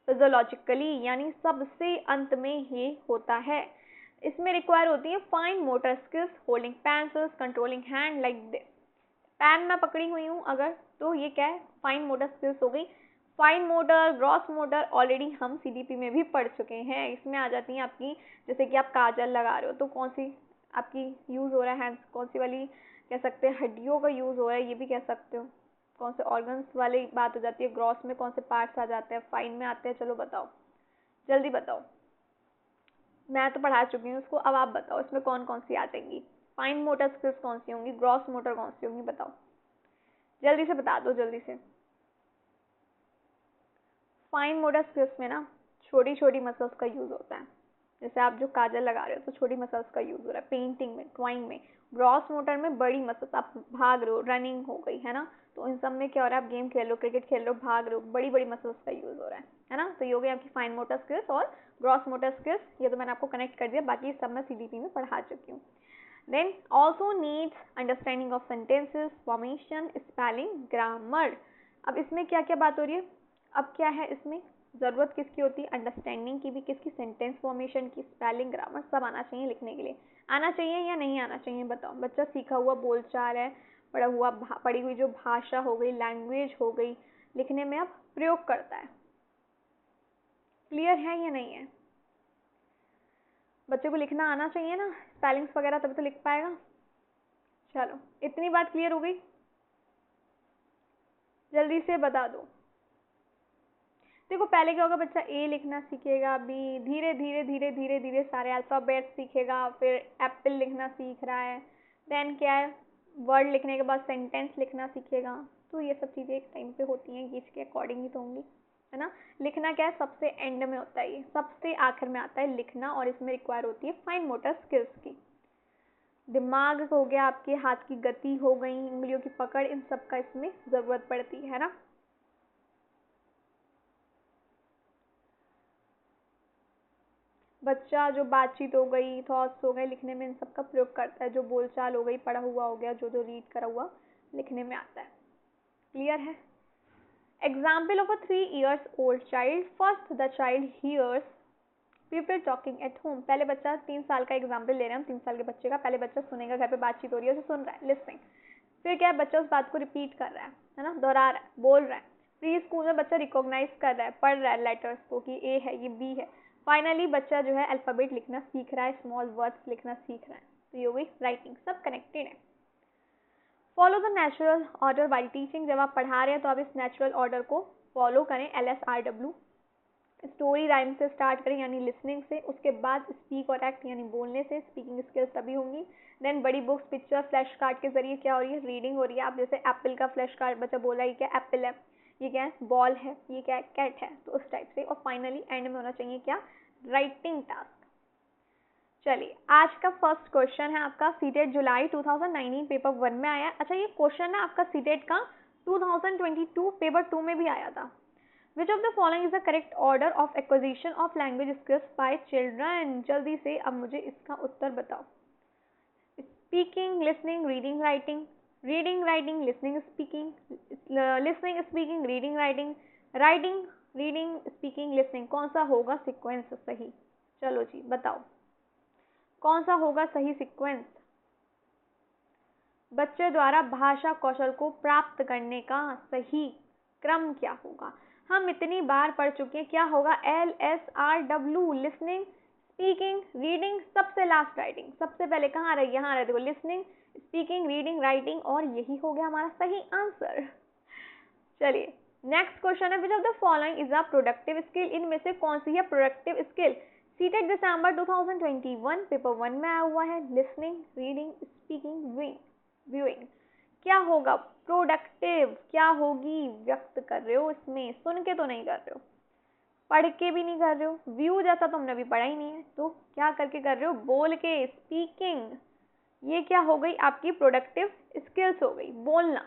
physiologically, यानी सबसे अंत में ये होता है। इसमें रिक्वायर होती है fine motor skills, holding pencils, controlling hand like this, pen मैं पकड़ी हुई हूँ अगर, तो ये क्या है, फाइन मोटर स्किल्स हो गई। Fine motor, gross motor already हम CDP में भी पढ़ चुके हैं, इसमें आ जाती हैं आपकी, जैसे कि आप काजल लगा रहे हो तो कौन सी आपकी यूज़ हो रहा है, हैंड्स कौन सी वाली कह सकते हैं, हड्डियों का यूज़ हो रहा है, ये भी कह सकते हो, कौन से ऑर्गन्स वाली बात हो जाती है, ग्रॉस में कौन से पार्ट्स आ जाते हैं, फाइन में आते हैं, चलो बताओ जल्दी बताओ, मैं तो पढ़ा चुकी हूँ उसको, अब आप बताओ इसमें कौन कौन सी आ जाएंगी, फाइन मोटर स्किल्स कौन सी होंगी, ग्रॉस मोटर कौन सी होंगी, बताओ जल्दी से बता दो जल्दी से। फाइन मोटर स्किल्स में ना छोटी छोटी मसल्स का यूज़ होता है, जैसे आप जो काजल लगा रहे हो तो छोटी मसल्स का यूज़ हो रहा है, पेंटिंग में, ड्राइंग में। ग्रॉस मोटर में बड़ी मसल्स, आप भाग रहे हो, रनिंग हो गई, है ना, तो इन सब में क्या हो रहा है, आप गेम खेल रहे हो, क्रिकेट खेल रहे हो, भाग रहे हो, बड़ी बड़ी मसल्स का यूज़ हो रहा है ना, तो ये हो गई आपकी फाइन मोटर स्किल्स और ग्रॉस मोटर स्किल्स, ये तो मैंने आपको कनेक्ट कर दिया, बाकी सब मैं CDP में पढ़ा चुकी हूँ। Then also needs understanding of sentences, formation, spelling, grammar. अब इसमें क्या क्या बात हो रही है, अब क्या है इसमें, ज़रूरत किसकी होती है, अंडरस्टैंडिंग की भी, किसकी, सेंटेंस फॉर्मेशन की, स्पेलिंग, ग्रामर सब आना चाहिए लिखने के लिए। आना चाहिए या नहीं आना चाहिए बताओ। बच्चा सीखा हुआ बोलचाल है, पढ़ी हुई जो भाषा हो गई, लैंग्वेज हो गई, लिखने में अब प्रयोग करता है। क्लियर है या नहीं है? बच्चे को लिखना आना चाहिए ना, स्पेलिंग्स वगैरह, तभी तो लिख पाएगा। चलो इतनी बात क्लियर हो गई, जल्दी से बता दो। देखो पहले क्या होगा, बच्चा ए लिखना सीखेगा, बी, धीरे धीरे धीरे धीरे धीरे सारे अल्फ़ाबेट सीखेगा, फिर एप्पल लिखना सीख रहा है, देन क्या है, वर्ड लिखने के बाद सेंटेंस लिखना सीखेगा। तो ये सब चीज़ें एक टाइम पे होती हैं, एज के अकॉर्डिंग ही तो होंगी, है ना। लिखना क्या है, सबसे एंड में होता है, ये सबसे आखिर में आता है लिखना, और इसमें रिक्वायर होती है फाइन मोटर स्किल्स की। दिमाग हो गया, आपके हाथ की गति हो गई, उंगलियों की पकड़, इन सब का इसमें ज़रूरत पड़ती है ना। बच्चा जो बातचीत हो गई, थॉट्स हो गए, लिखने में इन सब का प्रयोग करता है। जो बोलचाल हो गई, पढ़ा हुआ हो गया, जो जो रीड करा हुआ, लिखने में आता है। क्लियर है? Example of a 3 years old child. First the child hears people talking at home. पहले बच्चा 3 साल का एग्जाम्पल ले रहे हैं हम, 3 साल के बच्चे का। पहले बच्चा सुनेगा, घर पे बातचीत हो रही है, उसे सुन रहा है, लिसनिंग। फिर क्या है, बच्चा उस बात को रिपीट कर रहा है ना, दोहरा रहा है, बोल रहा है। प्री स्कूल में बच्चा रिकॉग्नाइज कर रहा है, पढ़ रहा है लेटर्स को कि ए है, ये बी है। फाइनली बच्चा जो है अल्फ़ाबेट लिखना सीख रहा है, स्मॉल वर्ड्स लिखना सीख रहा है। तो ये हो गई राइटिंग, सब कनेक्टेड है। Follow the natural order while teaching. जब आप पढ़ा रहे हैं तो आप इस नेचुरल ऑर्डर को फॉलो करें, LSRW. स्टोरी राइम से स्टार्ट करें यानी लिसनिंग से, उसके बाद स्पीक और एक्ट यानी बोलने से, स्पीकिंग स्किल्स तभी होंगी। देन बड़ी बुक्स, पिक्चर, फ्लैश कार्ड के जरिए क्या हो रही है, रीडिंग हो रही है। आप जैसे एप्पल का फ्लैश कार्ड, बच्चा बोल रहा है ये क्या एप्पल है, ये क्या है बॉल है, ये क्या है कैट है, तो उस टाइप से। और फाइनली एंड में होना चाहिए क्या, राइटिंग टास्क। चलिए आज का फर्स्ट क्वेश्चन है आपका, सीटेट जुलाई 2019 पेपर 1 में आया। अच्छा ये क्वेश्चन है आपका सीटेट का 2022 पेपर 2 में भी आया था। विच of the following is the correct order of acquisition of language skills by children. जल्दी से अब मुझे इसका उत्तर बताओ। Speaking, listening, reading, writing, reading, writing, listening, speaking, listening, speaking, reading, writing, writing, reading, speaking, listening, कौन सा होगा सीक्वेंस सही? चलो जी बताओ कौन सा होगा सही सीक्वेंस। बच्चे द्वारा भाषा कौशल को प्राप्त करने का सही क्रम क्या होगा? हम इतनी बार पढ़ चुके हैं, क्या होगा, LSRW, लिसनिंग, स्पीकिंग, रीडिंग, सबसे लास्ट राइटिंग। सबसे पहले कहाँ रही, यहाँ रहे, देखो लिसनिंग, स्पीकिंग, रीडिंग, राइटिंग, और यही हो गया हमारा सही आंसर। चलिए नेक्स्ट क्वेश्चन है, which of the following is a productive skill. इनमें से कौन सी है प्रोडक्टिव स्किल? सीटेट दिसंबर 2021 पेपर 1 में आया हुआ है, लिसनिंग, रीडिंग, स्पीकिंग, व्यूइंग। क्या होगा प्रोडक्टिव, क्या होगी, व्यक्त कर रहे हो इसमें, सुन के तो नहीं कर रहे हो, पढ़ के भी नहीं कर रहे हो, व्यू जैसा तो हमने अभी पढ़ा ही नहीं है, तो क्या करके कर रहे हो, बोल के, स्पीकिंग। ये क्या हो गई आपकी प्रोडक्टिव स्किल्स हो गई, बोलना।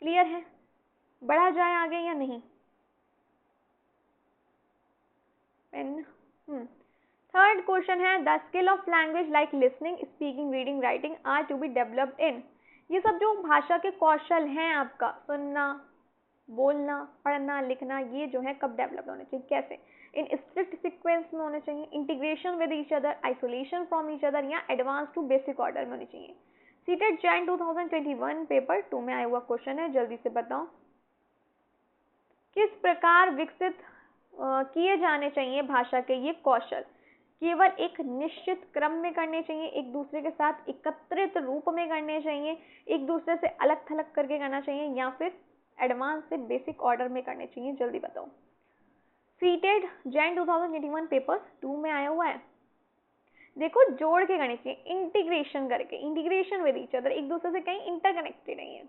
क्लियर है? बढ़ा जाए आगे या नहीं? पेन। थर्ड क्वेश्चन है, the skill of language like listening, speaking, reading, writing are to be developed in. ये सब जो भाषा के कौशल हैं आपका, सुनना, बोलना, पढ़ना, लिखना, ये जो है कब डेवलप होने चाहिए, कैसे? इन स्ट्रिक्ट सीक्वेंस में होने चाहिए, integration with each other, isolation from each other, या एडवांस टू बेसिक ऑर्डर में होनी चाहिए। सीटेट जैन 2021 पेपर 2 में आया हुआ क्वेश्चन है, जल्दी से बताओ। किस प्रकार विकसित किए जाने चाहिए भाषा के ये कौशल? केवल एक निश्चित क्रम में करने चाहिए, एक दूसरे के साथ एकत्रित रूप में करने चाहिए, एक दूसरे से अलग थलग करके करना चाहिए, या फिर एडवांस से बेसिक ऑर्डर में करने चाहिए? जल्दी बताओ। सीटेड जैन 2021 पेपर 2 में आया हुआ है। देखो जोड़ के करने चाहिए, इंटीग्रेशन करके, इंटीग्रेशन विद ईच अदर, एक दूसरे से कहीं इंटरकनेक्टेड नहीं है।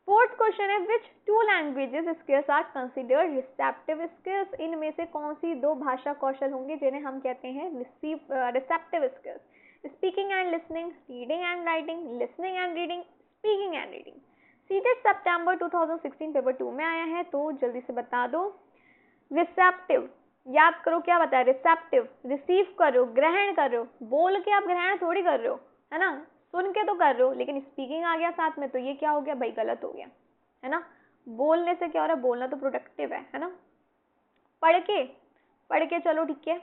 फोर्थ क्वेश्चन है, which two languages skills are considered receptive skills. इनमें से कौन सी दो भाषा कौशल होंगे जिन्हें हम कहते हैं receptive skills? Speaking and listening, reading and writing, listening and reading, speaking and reading. CTET September 2016 paper 2 में आया है, तो जल्दी से बता दो। रिसेप्टिव, याद करो क्या बताया, रिसेप्टिव, रिसीव कर रहे हो, ग्रहण कर रहे हो, बोल के आप ग्रहण थोड़ी कर रहे हो, है ना, सुन के तो कर रहे हो, लेकिन स्पीकिंग आ गया साथ में, तो ये क्या हो गया भाई, गलत हो गया, है ना। बोलने से क्या हो रहा है, बोलना तो प्रोडक्टिव है ना। पढ़ के चलो ठीक है,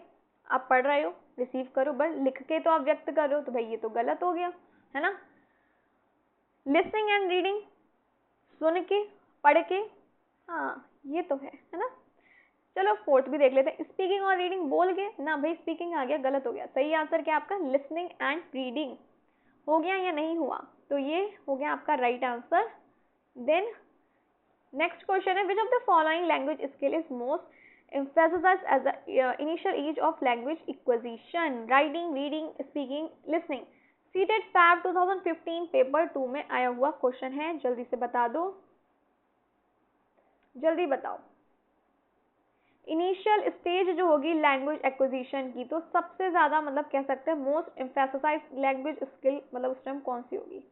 आप पढ़ रहे हो, रिसीव करो, बट लिख के तो आप व्यक्त कर रहे हो, तो भाई ये तो गलत हो गया, है ना। लिसनिंग एंड रीडिंग, सुन के, पढ़ के, हाँ ये तो है ना। चलो फोर्थ भी देख लेते हैं, स्पीकिंग और रीडिंग, बोल के ना भाई, स्पीकिंग आ गया, गलत हो गया। सही आंसर क्या आपका, लिसनिंग एंड रीडिंग। हो गया या नहीं हुआ, तो ये हो गया आपका right answer. Then next question है, which of the following language skill is most emphasized as the initial age of language acquisition? writing, reading, speaking, listening। CTET Feb 2015 paper 2 में आया हुआ क्वेश्चन है, जल्दी से बता दो, जल्दी बताओ। इनिशियल स्टेज जो होगी लैंग्वेज एक्विजिशन की, तो सबसे ज़्यादा मतलब कह सकते हैं मोस्ट एम्फेसाइज्ड लैंग्वेज स्किल, मतलब उस टाइम कौन सी होगी,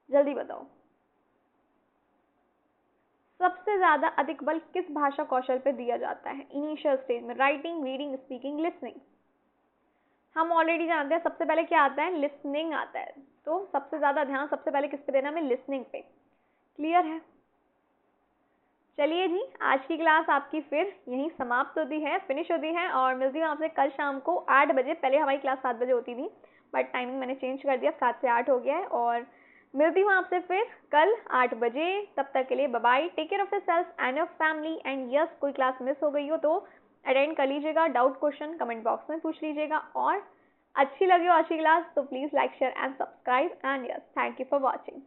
जल्दी बताओ। सबसे ज़्यादा अधिक बल किस भाषा कौशल पे दिया जाता है इनिशियल स्टेज में? Writing, reading, speaking, listening. हम ऑलरेडी जानते हैं सबसे पहले क्या आता है, लिसनिंग आता है, तो सबसे ज़्यादा ध्यान सबसे पहले किस पे देना, हमें लिसनिंग पे। क्लियर है। चलिए जी, आज की क्लास आपकी फिर यहीं समाप्त होती है, फिनिश होती है, और मिलती हूँ आपसे कल शाम को 8 बजे। पहले हमारी क्लास 7 बजे होती थी, बट टाइमिंग मैंने चेंज कर दिया, 7 से 8 हो गया है। और मिलती हूँ आपसे फिर कल 8 बजे। तब तक के लिए bye bye, take care of your self and your family. And yes, कोई क्लास मिस हो गई हो तो अटेंड कर लीजिएगा, डाउट क्वेश्चन कमेंट बॉक्स में पूछ लीजिएगा, और अच्छी लगी हो आज की क्लास तो please like, share and subscribe. And yes, thank you for watching.